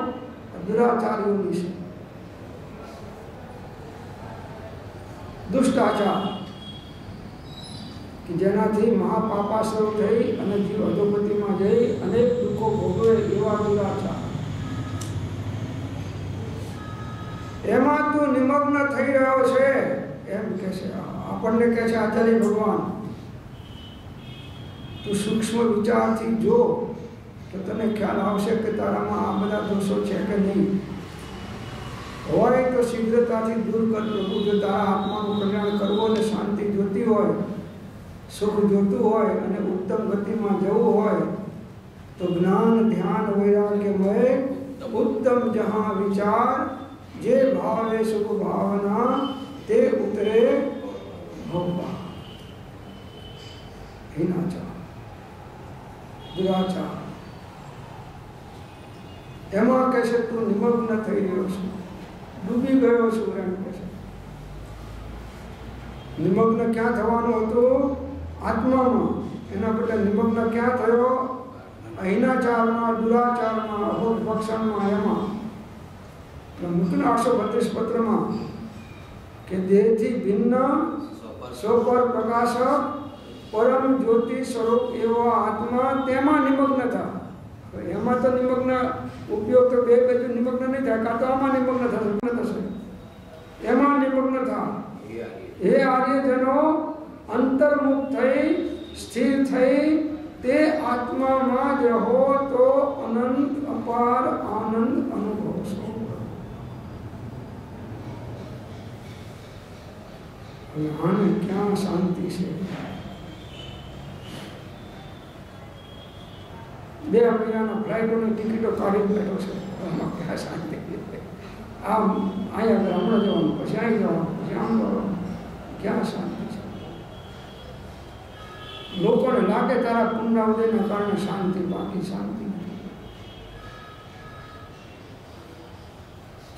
દુરાચારીઓની છે। दुष्टाचार कि जेनाथी महापापासव थई अने जीव अधोगति में जई अनेक दुखो भोगवे एवा दुराचार। एमां तू निमग्न थई रह्यो छे एम कहे आपणने कहे छे आचार्य भगवान तू सूक्ष्म विचार थी जो तो तने ख्याल आवशे के तारामां आ बधा दोषो छे के नहीं। होय तो शीघ्रताथी दूर कर प्रभु। जो तारा आत्माનું કલ્યાણ કરવો અને શાંતિ જોતી હોય, સુખ જોતું હોય અને ઉત્તમ ગતિમાં જવું હોય તો જ્ઞાન ધ્યાન વૈરાગ્યમય उत्तम जहाँ विचार जे भावे सुख भावना ते उतरे भोपा। हिनाचार, दुराचार एमां कहे तू निमग्न थई रह्यो छे, डूबी गयो छे। निमग्न क्या थवानो हतो? आत्मा में। एना बदले निमग्न क्या थयो? अहिनाचार में, दुराचार में, अभोग भक्षण में। एमां मुख्य 832 पत्र में के देह थी भिन्न स्वपर प्रकाशक परम ज्योति स्वरूप एवं आत्मा तेमा निमग्न था। એમાં તો નિમગ્ન ઉપયોગ તો બે બાજુ નિમગ્ન નહીં થાય, કાં તો આમાં નિમગ્ન થશે, એમાં નિમગ્ન થાય. હે આર્યજનો, અંતર્મુખ થઈ સ્થિર થઈ તે આત્મામાં જ રહો તો અનંત અપાર આનંદ અનુભવશો. આને ક્યાં શાંતિ છે? 2 મહિનાના ફ્લાઇટોની ટિકિટો કાઢી બેઠો છે. આમાં ક્યાં શાંતિ? આમ અહીંયા હમણાં જવાનું, પછી અહીં જવાનું, પછી આમ જવાનું, ક્યાં શાંતિ છે? લોકોને લાગે તારા પુનરાવૃત્તિના કારણે શાંતિ, બાકી શાંતિ નથી.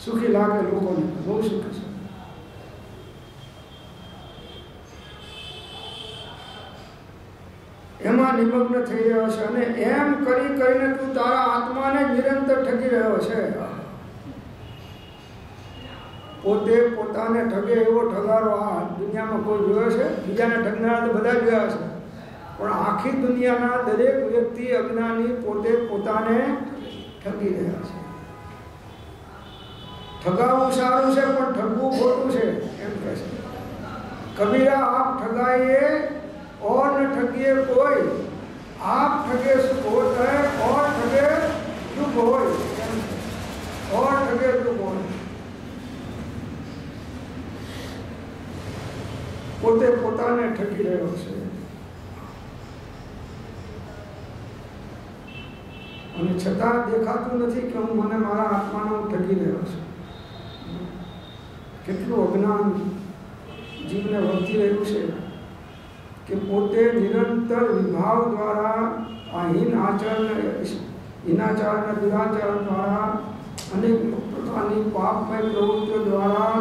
સુખી લાગે લોકોને, બહુ સુખી છે. એમાં નિમગ્ન થઈ રહ્યો છે અને એમ કરી કરીને તું તારા આત્માને નિરંતર ઠગી રહ્યો છે. પોતે પોતાને ઠગે એવો ઠગારો આ દુનિયામાં કોઈ જોયો છે? બીજાને ઠગનારા તો બધા જોયા છે, પણ આખી દુનિયાના દરેક વ્યક્તિ અજ્ઞાની પોતે પોતાને ઠગી રહ્યા છે. ઠગાવવું સારું છે પણ ઠગવું ખોટું છે એમ કહે છે કબીરા. આપ ઠગાઈએ और न ठगिए कोई, आप ठगे सुख होता है और ठगे दुख हो, और ठगे दुख हो. પોતે પોતાને ઠગી રહ્યો છે અને છતાં દેખાતું નથી કે હું મને મારા આત્માને ઠગી રહ્યો છું. કેટલું અજ્ઞાન જીવને વર્તી રહ્યું છે કે પોતે નિરંતર વિભાવ દ્વારા આ હિનાચાર અને દુરાચાર દ્વારા અનેક પ્રકારની પાપમય પ્રવૃત્તિઓ દ્વારા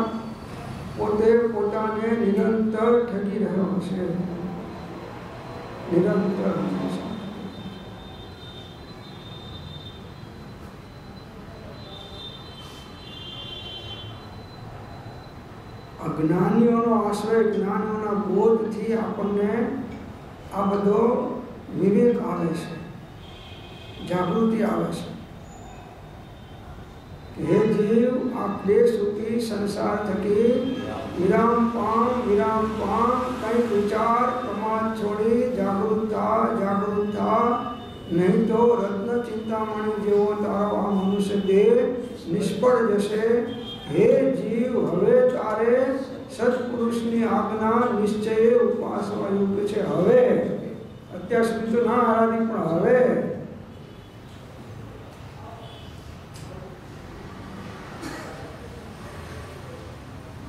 પોતે પોતાને નિરંતર ઠગી રહ્યો છે. નિરંતર જ્ઞાનીઓનો આશ્રય, જ્ઞાનીઓના બોધથી આપણને આ બધો વિવેક આવે છે, જાગૃતિ આવે છે. હે જીવ, આ ક્લેશરૂપી સંસાર થકી વિરામ પામ, કંઈક વિચાર પ્રમાદ છોડી જાગૃતતા, નહીં તો રત્ન ચિંતામણી જેવો તારો આ મનુષ્ય દેહ નિષ્ફળ જશે. હે જીવ, હવે તારે સત્પુરુષની આજ્ઞા નિશ્ચયે ઉપાસવા યોગ્ય છે. હવે, અત્યાર સુધી તો ના આરાધી, પણ હવે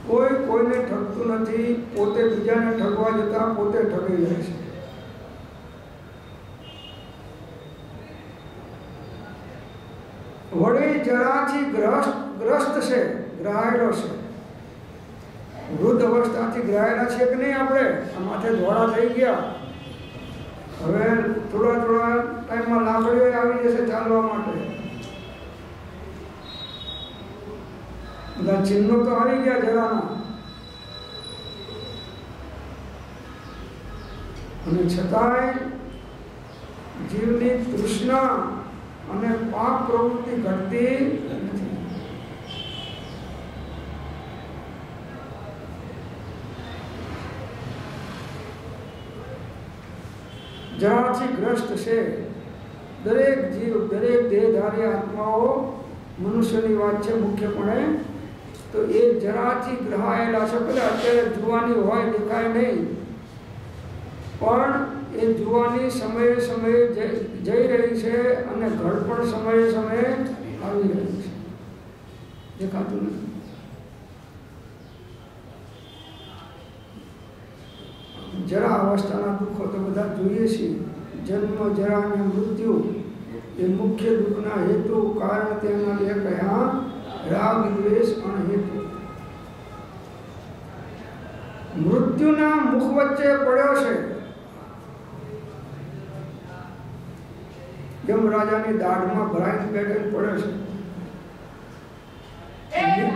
કોઈ કોઈને ઠગતું નથી. પોતે બીજાને ઠગવા જતા પોતે ઠગી જાય છે. વળી જરાથી ગ્રસ્ત છે, ગ્રહાયેલો છે. વૃદ્ધ અવસ્થાથી ગ્રહાયેલા છે કે નહીં? આપણે આ માથે ધોળા થઈ ગયા, હવે થોડા ટાઈમમાં લાકડીઓ આવી જશે ચાલવા માટે. બધા ચિહ્નો તો આવી ગયા જરાના, અને છતાંય જીવની તૃષ્ણા અને પાપ પ્રવૃત્તિ ઘટતી નથી. જરાથી ગ્રસ્ત છે દરેક જીવ, દરેક દેહધારી આત્માઓ. મનુષ્યની વાત છે મુખ્યપણે તો એ જરાથી ગ્રહાયેલા છે. પેલા અત્યારે જુવાની હોય દેખાય નહીં, પણ એ જુવાની સમયે સમયે જઈ રહી છે અને ઘડપણ સમયે સમયે આવી રહી છે, દેખાતું નથી. જરા અવસ્થાના દુઃખો તો બધા જોઈએ છીએ. જન્મ, જરા અને મૃત્યુ એ મુખ્ય દુઃખના હેતુ, કારણ તેના બે કહ્યા રાગ, દ્વેષ અને હેતુ. મૃત્યુના મુખ વચ્ચે પડ્યો છે. યમરાજાની દાઢમાં ભરાઈને બેઠેલ પડ્યો છે.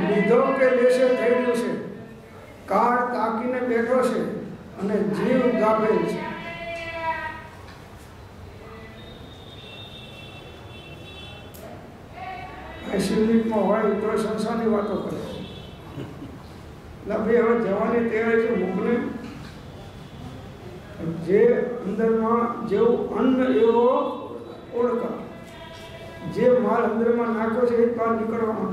લીધો કે લેશે થઈ ગયું છે. કાળ તાકીને બેઠો છે અને જીવ ગાભેલ છે. યુનિટમાં હોય તો સંસારની વાતો કરે. એટલે ભાઈ હવે જવાની તૈયારી છે, મોકલે. જે અંદરમાં જેવું અન્ન એવો ઓળખા. જે માલ અંદરમાં નાખ્યો છે એ જ બહાર નીકળવાનો.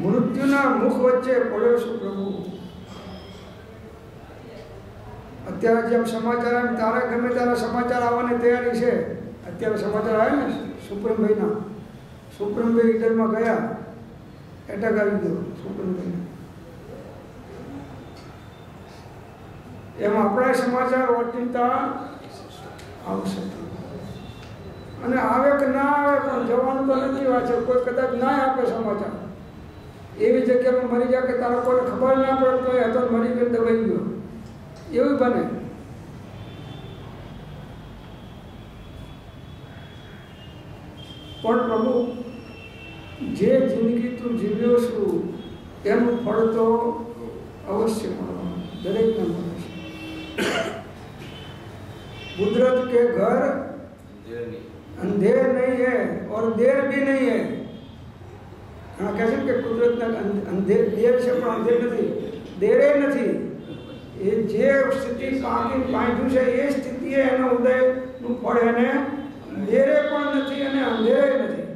મૃત્યુના મુખ વચ્ચે પડ્યો છું પ્રભુ. અત્યારે જેમ સમાચાર આવે તારા ગમે ત્યારે સમાચાર આવવાની તૈયારી છે. અત્યારે સમાચાર આવે ને સુપ્રીમભાઈના, સુપ્રીમભાઈ ઈડરમાં ગયા, એટેક આવી ગયો સુપ્રીમભાઈને. એમાં આપણા સમાચાર ઓચિંતા આવશે. અને આવે કે ના આવે પણ જવાનું તો નથી વાત છે. કોઈ કદાચ ના આપે સમાચાર, એવી જગ્યામાં મરી જાય કે તારા કોઈને ખબર ના પડે તો એ હતો મરી ગયો દબાઈ ગયો, એવું બને. પણ પ્રભુ જે જિંદગી તું જીવ્યો છું એનું ફળ તો અવશ્ય મળવાનું, દરેકને મળે છે. कुदरत के घर अंधेर नहीं है और देर भी नहीं है. हाँ कहते हैं कि कुदरत अंधेर देर से પણ અંધેર નથી, દેરે નથી. એ જે સ્થિતિ પામ્યું છે એ સ્થિતિએ એનો ઉદયનું ફળ એને દેરે પણ નથી અને અંધેરે નથી.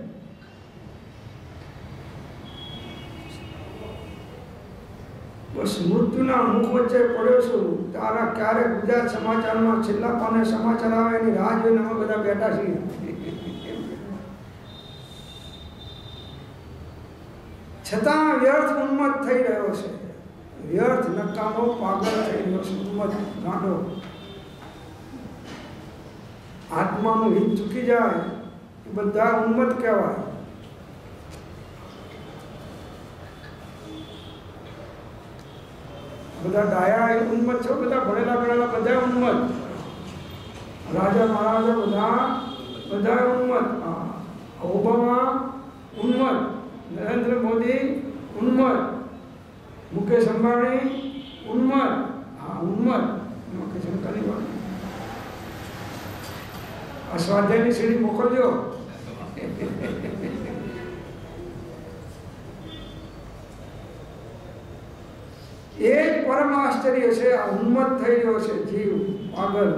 બસ મૃત્યુના મુખ વચ્ચે પડ્યો છું. તારા ક્યારેક ગુજરાત સમાચારમાં છેલ્લા પાને સમાચાર આવે એની રાહ જોઈને અમે બધા બેઠા છીએ. છતાં વ્યર્થ ઉન્મત્ત થઈ રહ્યો છે. વ્યર્થ નકામો પાગલ થઈ રહ્યો છે, ઉન્મત્ત ગાંડો. આત્માનું હિત ચૂકી જાય એ બધા ઉન્મત્ત કહેવાય. બધા ડાયા ઉન્મત્ત છો, બધા ભણેલા ગણેલા બધા ઉન્મત્ત. રાજા મહારાજા બધા ઉન્મત્ત. ઓબામા ઉન્મત્ત, નરેન્દ્ર મોદી ઉન્મત્ત, મુકેશ અંબાણી ઉન્મત્ત. હા ઉન્મત્ત, મુકેશ અંબાણી વાત. આ સ્વાધ્યાયની સીડી મોકલજો. એ પરમ આશ્ચર્ય છે. આ ઉન્મત્ત થઈ ગયો છે જીવ, પાગલ.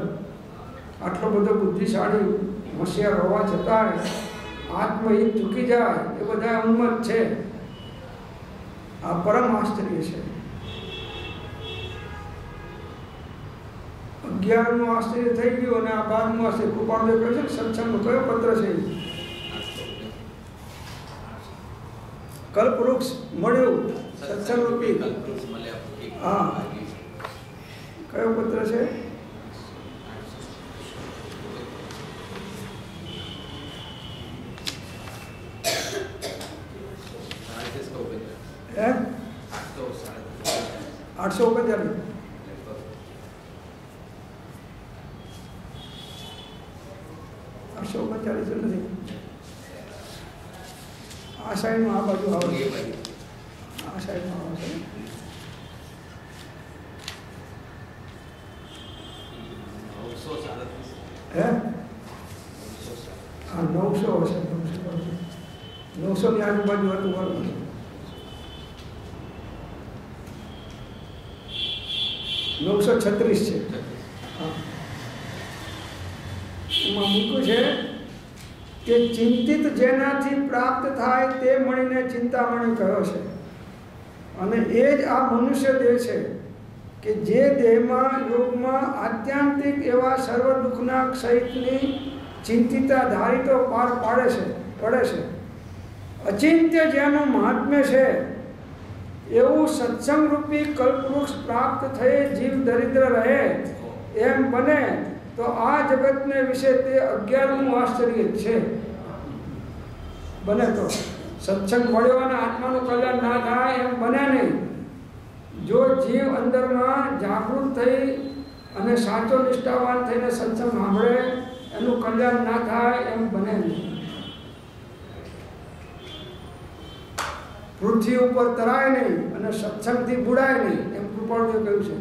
આટલો બધો બુદ્ધિશાળી હોશિયાર હોવા છતાંય આત્મહિત ચૂકી જાય એ બધા ઉન્મત્ત છે. આ પરમ આશ્ચર્ય છે. 11મું આશ્ચર્ય થઈ ગયું અને આ 12મું આશ્ચર્ય. કૃપાળદેવ કહે છે ને સત્સંગનો કયો પત્ર છે? કલ્પવૃક્ષ મળ્યું સત્સંગ રૂપી. હા, કયો પત્ર છે? હે 839. નથી. આ સાઈડમાં આ બાજુ આવે, આ સાઈડમાં આવે છે. હે હા 900 હશે. 900 ની આજુબાજુ હતું બરાબર. $936 છે. હા, એમાં મૂક્યું છે કે ચિંતિત જેનાથી પ્રાપ્ત થાય તે મણીને ચિંતામણી કહ્યો છે. અને એ જ આ મનુષ્ય દેહ છે કે જે દેહમાં યોગમાં આત્યંતિક એવા સર્વ દુઃખના ક્ષયની ચિંતિતા ધારિતો પાર પડે છે. અચિંત્ય જેનું મહાત્મ્ય છે એવું સત્સંગ રૂપી કલ્પવૃક્ષ પ્રાપ્ત થઈ જીવ દરિદ્ર રહે એમ બને તો આ જગતને વિશે તે 11મું આશ્ચર્ય છે. બને તો સત્સંગ મળ્યો અને આત્માનું કલ્યાણ ના થાય એમ બને નહીં. જો જીવ અંદરમાં જાગૃત થઈ અને સાચો નિષ્ઠાવાન થઈને સત્સંગ સાંભળે એનું કલ્યાણ ના થાય એમ બને નહીં. પૃથ્વી ઉપર તરાય નહીં અને સત્સંગથી બુડાય નહીં એમ કૃપાળુએ કહ્યું છે.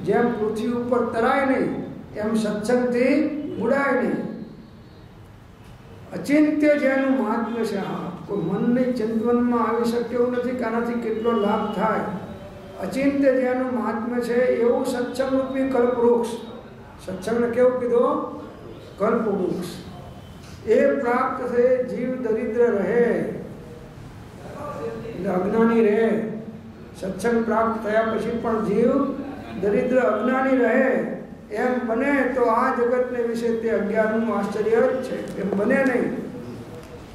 જેમ પૃથ્વી ઉપર તરાય નહીં એમ સત્સંગથી બુડાય નહીં. અચિંત્ય જેનું મહાત્મ્ય છે, હા, કોઈ મનની ચિંતવનમાં આવી શકે એવું નથી કે આનાથી કેટલો લાભ થાય. અચિંત્ય જેનું મહાત્મ્ય છે એવું સત્સંગરૂપી કલ્પવૃક્ષ, સત્સંગને કેવું કીધું? કલ્પવૃક્ષ. એ પ્રાપ્ત થઈ જીવ દરિદ્ર રહે, અજ્ઞાની રહે. સત્સંગ પ્રાપ્ત થયા પછી પણ જીવ દરિદ્ર અજ્ઞાની રહે એમ બને તો આ જગતને વિશે તે અજ્ઞાનનું આશ્ચર્ય જ છે. એમ બને નહીં.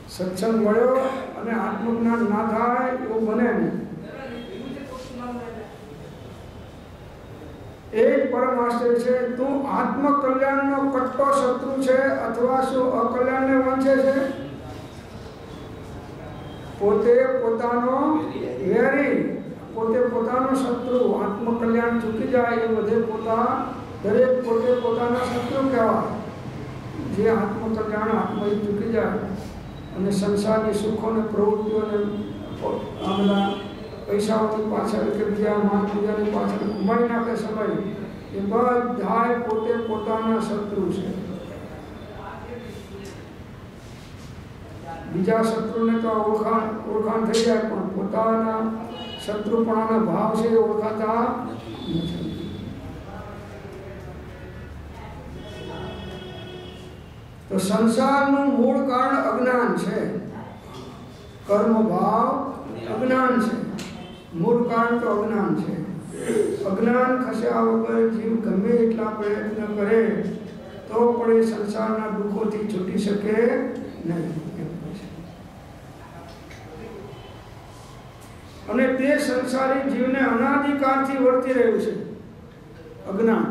સત્સંગ મળ્યો અને આત્મજ્ઞાન ના થાય એવું બને નહીં. એક પરમ આશ્ચર્ય છે, તું આત્મકલ્યાણનો કટ્ટો શત્રુ છે અથવા શું અકલ્યાણને વાંચે છે? પોતે પોતાનો વેરી, પોતે પોતાનો શત્રુ. આત્મકલ્યાણ ચૂકી જાય એ બધે દરેક પોતે પોતાના શત્રુ કહેવાય. જે આત્મકલ્યાણ આત્મહિત ચૂકી જાય અને સંસારની સુખોને પ્રવૃત્તિઓને આ બધા પૈસાઓની પાછળ કે બીજા માન પૂજાની પાછળ ગુમાવી નાખે સમય, એ બધાય પોતે પોતાના શત્રુ છે. બીજા શત્રુને તો ઓળખાણ થઈ જાય પણ પોતાના શત્રુપણાના ભાવ છે એ ઓળખાતા નથી. તો સંસારનું મૂળ કારણ અજ્ઞાન છે. કર્મ ભાવ અજ્ઞાન છે. મૂળ કારણ તો અજ્ઞાન છે. અજ્ઞાન ખસ્યા વગર જીવ ગમે એટલા પ્રયત્ન કરે તો પણ એ સંસારના દુઃખોથી છૂટી શકે નહીં. અને તે સંસારી જીવને અનાદિકાળથી વર્તી રહ્યું છે. અજ્ઞાન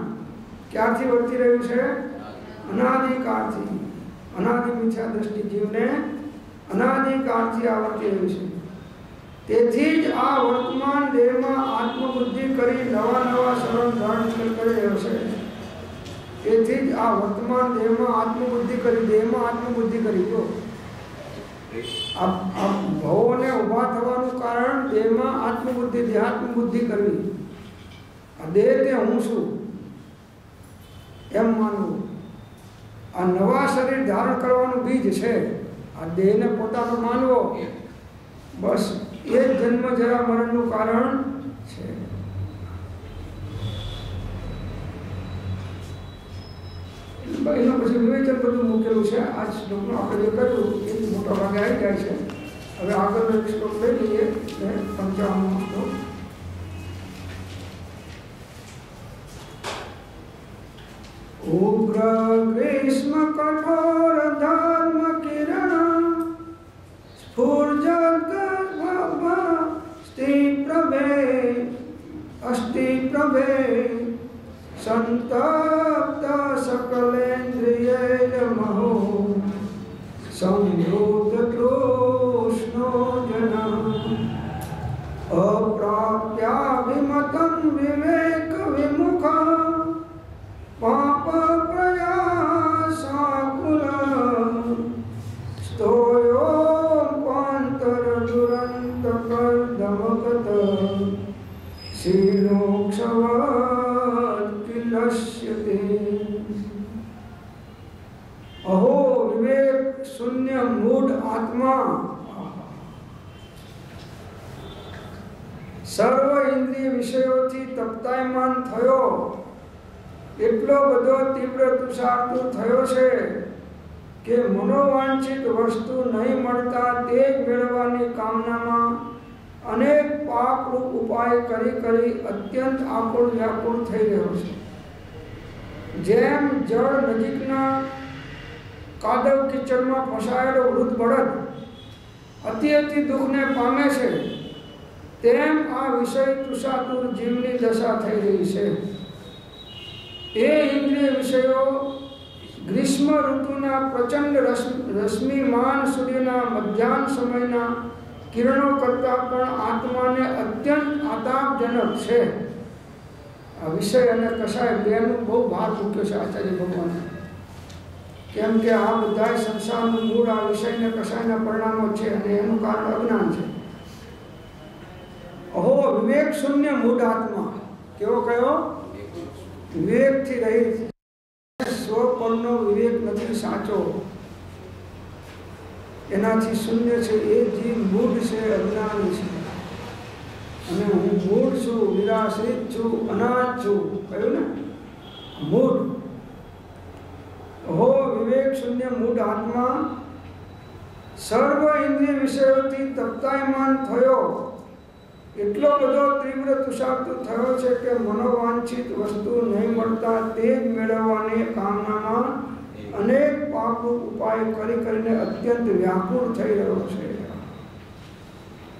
ક્યારથી વર્તી રહ્યું છે? અનાદિકાળથી. અનાદિ મિથ્યા દ્રષ્ટિ જીવને અનાદિકાળથી આવર્તી રહ્યું છે. તેથી જ આ વર્તમાન દેહમાં આત્મબુદ્ધિ કરી નવા શરણ ધારણ કરી રહ્યો છે. તેથી જ આ વર્તમાન દેહમાં આત્મબુદ્ધિ કરી, દેહમાં આત્મબુદ્ધિ કરી. તો આ ભવોને ઊભા થવાનું કારણ દેહમાં આત્મબુદ્ધિ, દેહાત્મબુદ્ધિ કરવી. આ દેહ તે હું છું એમ માનવું. આ નવા શરીર ધારણ કરવાનું બીજ છે. આ દેહને પોતાનો માનવો, બસ એ જ જન્મ જરા મરણનું કારણ છે. એનો પછી વિવેચન બધું મૂકેલું છે. આ શ્લોકનું આપણે જે કર્યું એ મોટા ભાગે આવી જાય છે. હવે આગળનો એક શ્લોક લઈ લઈએ, 55મો શ્લોક. ઉગ્ર ગ્રીષ્મ કઠોર ધર્મ કિરણ સ્ફુર્જત અસ્તિ પ્રભે સંતપ્ત સકલેન્દ્રિયૈર્મહો સંવૃત તૃષ્ણો જન અપ્રાપ્યાભિમતં વિવેક વિમુખ પાપ પ્રયાસાકુલ સ્તોયો પાંતર દુરંત કર્દમગત શીર્ણોક્ષવત કિલસ્યતે. અહો વિવેક શૂન્ય મૂઢ આત્મા, સર્વ ઇન્દ્રિય વિષયોથી તપ્તાયમાન થયો, એટલો બધો તીવ્ર તુષાર્તુ થયો છે કે મનોવાંછિત વસ્તુ નહીં મળતા તે જ મેળવવાની કામનામાં અનેક પાપરૂપ ઉપાય કરી અત્યંત આકુળ વ્યાકુળ થઈ રહ્યો છે. જેમ જળ નજીકના કાદવ કીચડમાં ફસાયેલો વૃદ્ધ બળદ અતિ દુઃખને પામે છે, તેમ આ વિષય તૃષાતુર જીવની દશા થઈ રહી છે. એ ઇન્દ્રિય વિષયો ગ્રીષ્મ ઋતુના પ્રચંડ રશ્મિમાન સૂર્યના મધ્યાહન સમયના કિરણો કરતાં પણ આત્માને અત્યંત આતાપજનક છે. આ વિષય અને કષાય બેનું બહુ ભાર મૂક્યો છે આચાર્ય ભગવાને. કેમ કે આ બધા સંસારનું મૂળ આ વિષય અને કષાયના પરિણામો છે અને એનું કારણ અજ્ઞાન છે. અહો વિવેક શૂન્ય મૂઢ આત્મા. કેવો કયો? વિવેકથી રહિત. સ્વપરનો વિવેક નથી સાચો. એનાથી શૂન્ય છે એ જીવ મૂઢ છે, અજ્ઞાની છે. અને હું મૂઢ છું, નિરાશ્રિત છું, અનાથ છું કહ્યું ને, મૂઢ. હો વિવેક શૂન્ય મૂઢ આત્મા, સર્વ ઇન્દ્રિય વિષયોથી તપ્તાયમાન થયો, એટલો બધો તીવ્ર તુષાર્ત થયો છે કે મનોવાંછિત વસ્તુ નહીં મળતા તે જ મેળવવાની કામનામાં અનેક પાપ ઉપાય કરી કરીને અત્યંત વ્યાકુળ થઈ રહ્યો છે.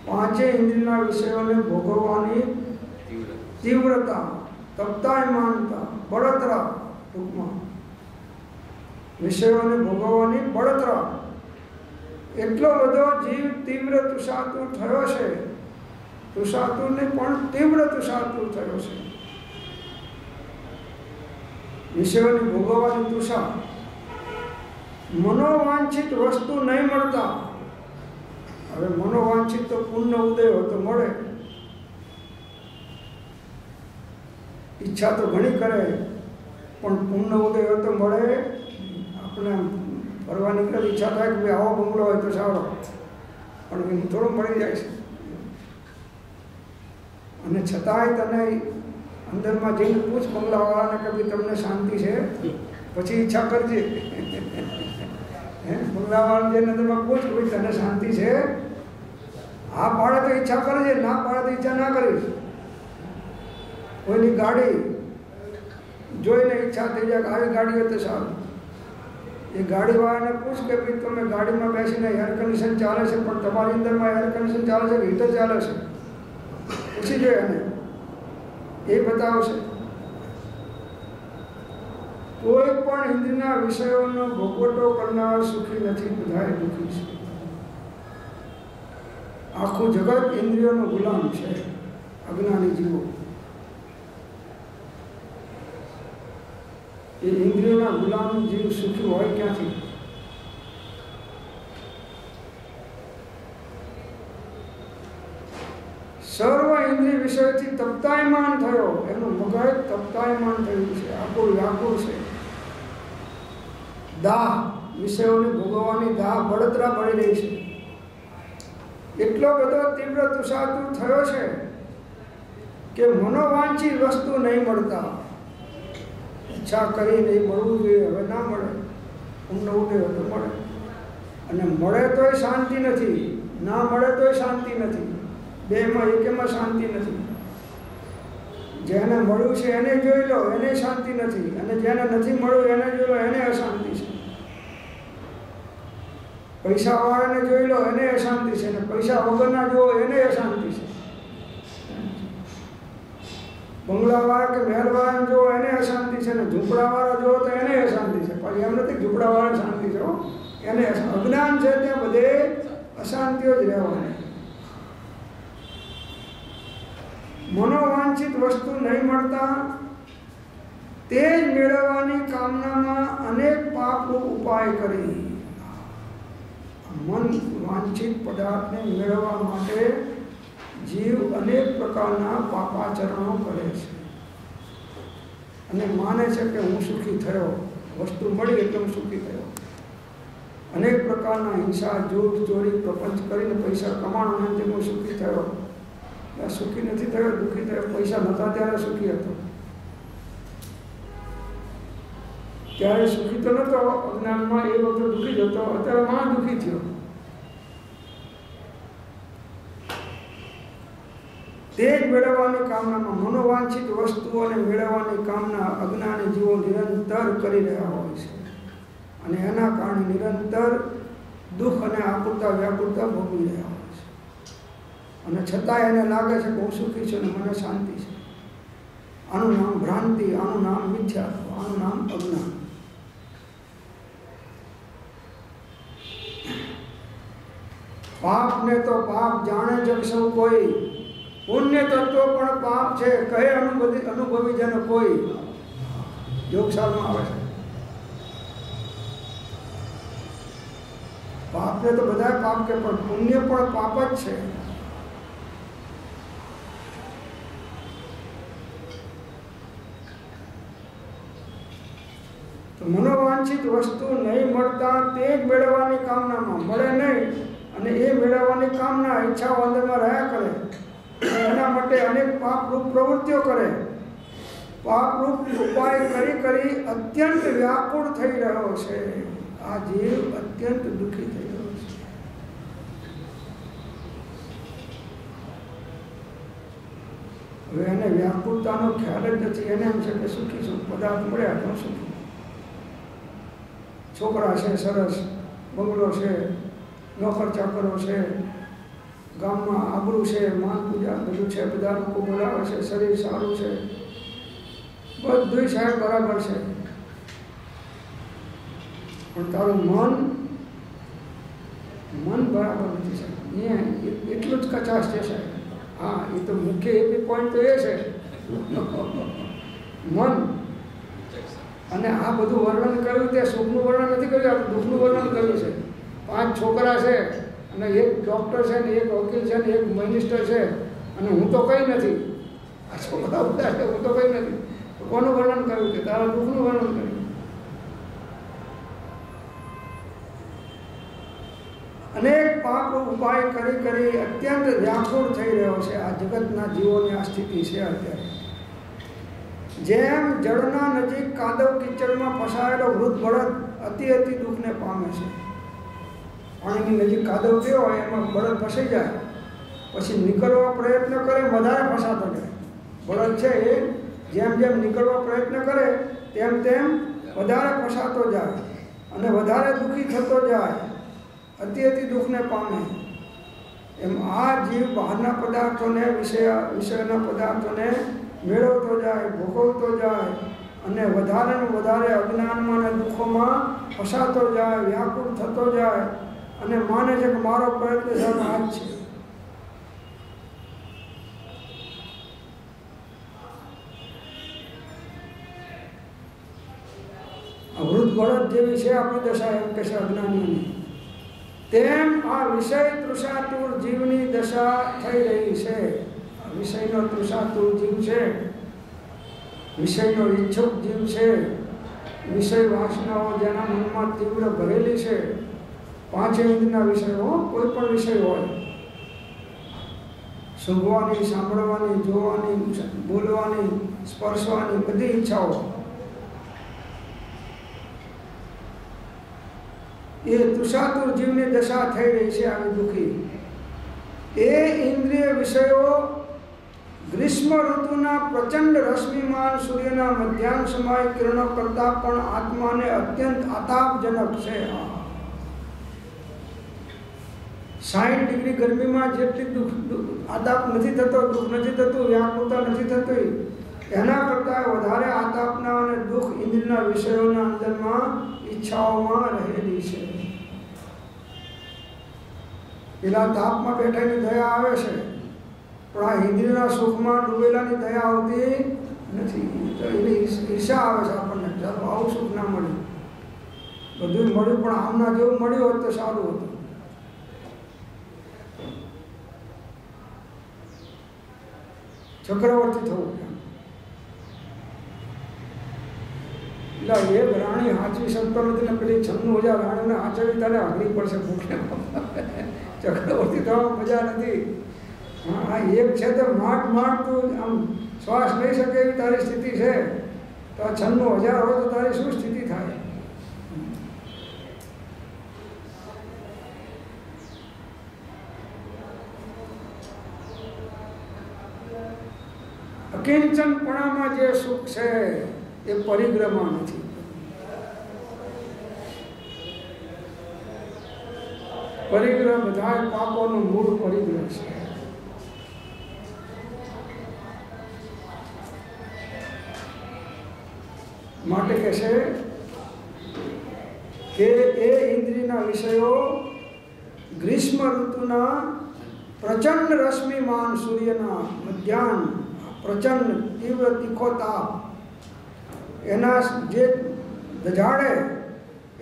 પાંચે ઇન્દ્રિયના વિષયોને ભોગવવાની તીવ્રતા, તપ્તાયમાનતા, બળતરા, ટૂંકમાં વિષયોને ભોગવવાની બળતરા, એટલો બધો જીવ તીવ્ર તુષાતુર થયો છે. તુષાતુરને પણ તીવ્ર તુષાતુર થયો છે. વિષયોને ભોગવવાની તુષા, મનોવાંછિત વસ્તુ નહીં મળતા. હવે મનોવાંછિત તો પૂર્ણ ઉદય હોય તો મળે, ઈચ્છા તો ઘણી કરે પણ પૂર્ણ ઉદય હોય તો મળે. આપણે ફરવા નીકળે ઈચ્છા થાય કે ભાઈ આવો બંગલો હોય તો સારો, પણ થોડું મળી જાય છે. અને છતાંય તને અંદરમાં જઈને પૂછ બંગલાવાળાને કે ભાઈ તમને શાંતિ છે, પછી ઈચ્છા કરજે. બંગલાવાળાને જઈને અંદરમાં પૂછ ભાઈ તને શાંતિ છે, હા પાડે તો ઈચ્છા કરજે, ના પાડે તો ઈચ્છા ના કરીશ. કોઈની ગાડી જોઈને ઈચ્છા થઈ જાય કે આવી ગાડી હોય તો સારું. એ ગાડીવાળાને પૂછ કે ભાઈ તમે ગાડીમાં બેસીને એર કન્ડિશન ચાલે છે પણ તમારી અંદરમાં એર કન્ડિશન ચાલે છે કે હીટર ચાલે છે, પૂછી જોઈએ એને, એ બતાવશે. કોઈ પણ ઇન્દ્રિયના વિષયોનો ભોગવટો કરનાર સુખી નથી, બધાએ દુઃખી છે. આખું જગત ઇન્દ્રિયોનો ગુલામ છે, અજ્ઞાની જીવો. એ ઇન્દ્રિયોના ગુલામ જીવ સુખી હોય ક્યાંથી? સર્વ ઇન્દ્રિય વિષયથી તપ્તાયમાન થયો, એનું મગજ તપ્તાયમાન થયું છે, આકુળ વ્યાકુળ છે. દાહ, વિષયોને ભોગવવાની દાહ બળતરા પડી રહી છે. એટલો બધો તીવ્ર તુષાતુર થયો છે કે મનોવાંછી વસ્તુ નહીં મળતા. ઈચ્છા કરી નહીં મળવું જોઈએ, હવે ના મળે, પૂર્ણ ઉદય તો મળે. અને મળે તોય શાંતિ નથી, ના મળે તોય શાંતિ નથી. બેમાં એકેમાં શાંતિ નથી. જેને મળ્યું છે એને જોઈ લો, એને શાંતિ નથી, અને જેને નથી મળ્યું એને જોઈ લો, એને અશાંતિ છે. પૈસાવાળાને જોઈ લો, એને અશાંતિ છે, અને પૈસા વગરના જુઓ એને અશાંતિ છે. બંગલાવાળા કે મહેલવાળાને જુઓ એને અશાંતિ છે, ને ઝૂંપડાવાળા જુઓ તો એને અશાંતિ છે. પણ એમ નથી ઝૂંપડાવાળાને શાંતિ છે, એને અજ્ઞાન છે ત્યાં બધે અશાંતિઓ જ રહેવાની. મનોવાંછિત વસ્તુ નહીં મળતા તે જ મેળવવાની કામનામાં અનેક પાપરૂપ ઉપાય કરી. મન વાંછિત પદાર્થને મેળવવા માટે જીવ અનેક પ્રકારના પાપાચરણો કરે છે અને માને છે કે હું સુખી થયો, વસ્તુ મળી એટલે હું સુખી થયો. અનેક પ્રકારના હિંસા, જૂઠ, ચોરી, પ્રપંચ કરીને પૈસા કમાવાનો તે હું સુખી થયો. સુખી નથી થયો, દુઃખી થયો. પૈસા નહોતા ત્યારે સુખી હતો, ત્યારે સુખી તો નહોતો, અજ્ઞાનમાં એ વખતે દુઃખી જ હતો, અત્યારે માં દુઃખી થયો. તે જ મેળવવાની કામનામાં મનોવાંછિત વસ્તુઓને મેળવવાની કામના અજ્ઞાની જીવો નિરંતર કરી રહ્યા હોય છે, અને એના કારણે નિરંતર દુઃખ અને આકુરતા વ્યાકુરતા ભોગવી રહ્યા હોય છે. અને છતાં એને લાગે છે કે હું સુખી છું અને મને શાંતિ છે. આનું નામ ભ્રાંતિ, આનું નામ મિથ્યાત્વ, આનું નામ અજ્ઞાન. પાપને તો પાપ જાણે જ સૌ કોઈ, પુણ્ય તત્વ પણ પાપ છે કહે અનુભવી જેનો કોઈ. યોગશાળામાં આવે છે. પાપને તો બધા પાપ કે, પણ પુણ્ય પણ પાપ જ છે. તો મનોવાંછિત વસ્તુ નહીં મળતા તે જ મેળવવાની કામનામાં, મળે નહીં અને એ મેળવવાની કામના ઈચ્છાઓ અંદરમાં રહ્યા કરે, એના માટે અનેક પાપરૂપ પ્રવૃત્તિઓ કરે, પાપરૂપ ઉપાય કરી કરી અત્યંત વ્યાકુળ થઈ રહ્યો છે. આ જીવ અત્યંત દુઃખી થઈ રહ્યો છે. હવે એને વ્યાકુળતાનો ખ્યાલ જ નથી. એને એમ છે કે સુખી છું, પદાર્થ મળ્યા તો સુખી, છોકરા છે સરસ, બંગલો છે, નોકર ચાકરો છે, ગામમાં આબરૂ છે, માન પૂજા બધું છે, બધા લોકો બોલાવે છે, શરીર સારું છે, બધું સાહેબ બરાબર છે, પણ તારું મન બરાબર નથી સાહેબ. એટલું જ કચાશ છે સાહેબ. હા, એ તો મુખ્ય એક પોઈન્ટ તો એ છે મન. અને આ બધું વર્ણન કર્યું તે સુખનું વર્ણન નથી કર્યું, આ દુઃખનું વર્ણન કર્યું છે. 5 છોકરા છે અને એક ડૉક્ટર છે ને એક વકીલ છે ને એક મિનિસ્ટર છે અને હું તો કંઈ નથી. આ છોકરા બધા છે, હું તો કંઈ નથી. કોનું વર્ણન કર્યું છે? તારા દુઃખનું વર્ણન કર્યું. અનેક પાપ ઉપાય કરી કરી અત્યંત વ્યાકુળ થઈ રહ્યો છે. આ જગતના જીવોની આ સ્થિતિ છે અત્યારે. જેમ જળના નજીક કાદવ કિચડમાં ફસાયેલો વૃદ્ધ બળદ અતિ દુઃખને પામે છે. પાણીની નજીક કાદવ થયો હોય એમાં બળદ ફસાઈ જાય, પછી નીકળવા પ્રયત્ન કરે, વધારે ફસાતો જાય. બળદ છે એ જેમ જેમ નીકળવા પ્રયત્ન કરે તેમ તેમ વધારે ફસાતો જાય અને વધારે દુઃખી થતો જાય, અતિ દુઃખને પામે. એમ આ જીવ બહારના પદાર્થોને વિષયના પદાર્થોને મેળવતો જાય, ભોગવતો જાય અને વધારે ને વધારે અજ્ઞાનમાં અને દુઃખોમાં ફસાતો જાય, વ્યાકુળ થતો જાય અને માને છે કે મારો પ્રયત્ન સર્વ આ જ છે. વૃદ્ધ બળદ જેવી છે આપણી દશા, એમ કે છે અજ્ઞાનીઓની. તેમ આ વિષય તૃષાતુર જીવની દશા થઈ રહી છે. વિષયનો તૃષાતુર જીવ છે, વિષયનો ઈચ્છુક જીવ છે, વિષય વાસનાઓ જેના મનમાં તીવ્ર ભરેલી છે. 5 ઇન્દ્રિયના વિષયો, કોઈ પણ વિષય હોય, સૂંઘવાની, સાંભળવાની, જોવાની, બોલવાની, સ્પર્શવાની બધી ઈચ્છાઓ, એ તૃષાતુર જીવની દશા થઈ રહી છે આવી દુઃખી. એ ઇન્દ્રિય વિષયો ગ્રીષ્મ ઋતુના પ્રચંડ રશ્મિમાન સૂર્યના મધ્યાહન સમય કિરણો કરતા પણ આત્માને અત્યંત આતાપજનક છે. 60 ડિગ્રી ગરમીમાં જેટલી આતાપ નથી થતો, દુઃખ નથી થતું, વ્યાકુળતા નથી થતી, એના કરતાં વધારે આતાપના અને દુઃખ ઇન્દ્રિયના વિષયોના અંદરમાં ઈચ્છાઓમાં રહેલી છે. પેલા તાપમાં બેઠાની દયા આવે છે, પણ આ ઇન્દ્રિયના સુખમાં ડૂબેલાની દયા આવતી નથી. તો એની ઈર્ષા આવે છે આપણને, ચાલો આવું સુખ ના મળ્યું, બધું મળ્યું પણ આમના જેવું મળ્યું હોત તો સારું હતું. ચક્રવર્તી થવું. એટલે એક રાણી હાચવી શકતો નથી ને પેલી 96,000 રાણીઓને હાચવી તારે અઘરી પડશે ભૂખને. ચક્રવર્તી થવામાં મજા નથી. હા, એક છે તો માંડ તું આમ શ્વાસ લઈ શકે એવી તારી સ્થિતિ છે, તો 96,000 હોય તો તારી શું સ્થિતિ થાય? અકિંચનપણામાં જે સુખ છે એ પરિગ્રહમાં નથી. પરિગ્રહ બધા પાપોનું મૂળ પરિગ્રહ છે. માટે કહે છે કે એ ઇન્દ્રિયના વિષયો ગ્રીષ્મ ઋતુના પ્રચંડ રશ્મિમાન સૂર્યના મધ્યાહન, પ્રચંડ તીવ્ર તીખો તાપ એના જે દજાડે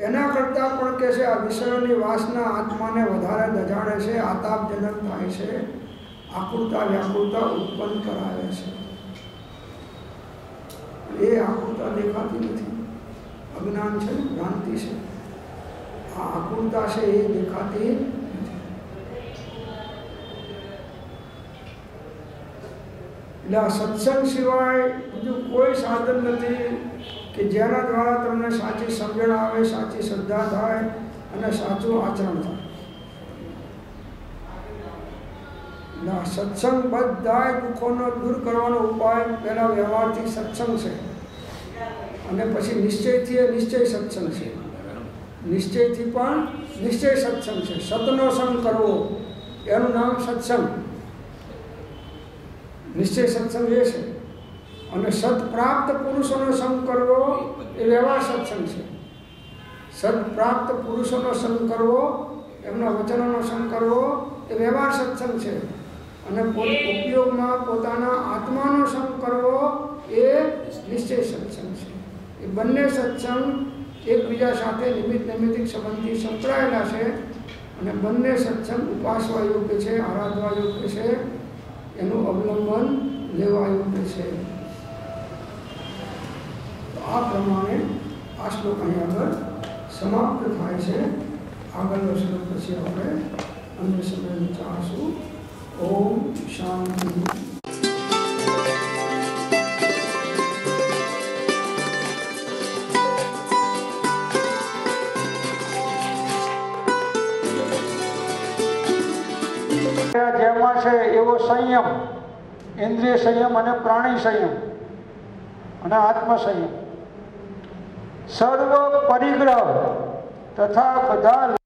એના કરતાં પણ કે છે આ વિષયોની વાસના આત્માને વધારે દજાડે છે, આતાપજનક થાય છે, આકુળતા વ્યાકુળતા ઉત્પન્ન કરાવે છે. એ આકુળતા દેખાતી નથી, અજ્ઞાન છે, ભ્રાંતિ છે. આ આકુળતા છે એ દેખાતી નથી. એટલે આ સત્સંગ સિવાય બીજું કોઈ સાધન નથી કે જેના દ્વારા તમને સાચી સમજણ આવે, સાચી શ્રદ્ધા થાય અને સાચું આચરણ થાય. એટલે સત્સંગ બધાય દુઃખોનો દૂર કરવાનો ઉપાય પહેલાં વ્યવહારથી સત્સંગ છે અને પછી નિશ્ચયથી એ નિશ્ચય સત્સંગ છે. નિશ્ચયથી પણ નિશ્ચય સત્સંગ છે. સતનો સંગ કરવો એનું નામ સત્સંગ, નિશ્ચય સત્સંગ એ છે. અને સત્પ્રાપ્ત પુરુષોનો સંગ કરવો એ વ્યવહાર સત્સંગ છે. સત્પ્રાપ્ત પુરુષોનો સંગ કરવો, એમના વચનોનો સંગ કરવો એ વ્યવહાર સત્સંગ છે. અને ઉપયોગમાં પોતાના આત્માનો સંગ કરવો એ નિશ્ચય સત્સંગ છે. એ બંને સત્સંગ એકબીજા સાથે નૈમિત્તિક સંબંધથી સંકળાયેલા છે અને બંને સત્સંગ ઉપાસવા યોગ્ય છે, આરાધવા યોગ્ય છે, એનું અવલંબન લેવા યોગ્ય છે. તો આ પ્રમાણે આ શ્લોક અહીં આગળ સમાપ્ત થાય છે. આગળનો શ્લોક પછી આપણે અન્ય સમય વિચારશું. ઓમ શાંતિ. જેમાં છે એવો સંયમ, ઇન્દ્રિય સંયમ અને પ્રાણી સંયમ અને આત્મ સંયમ, સર્વ પરિગ્રહ તથા બધા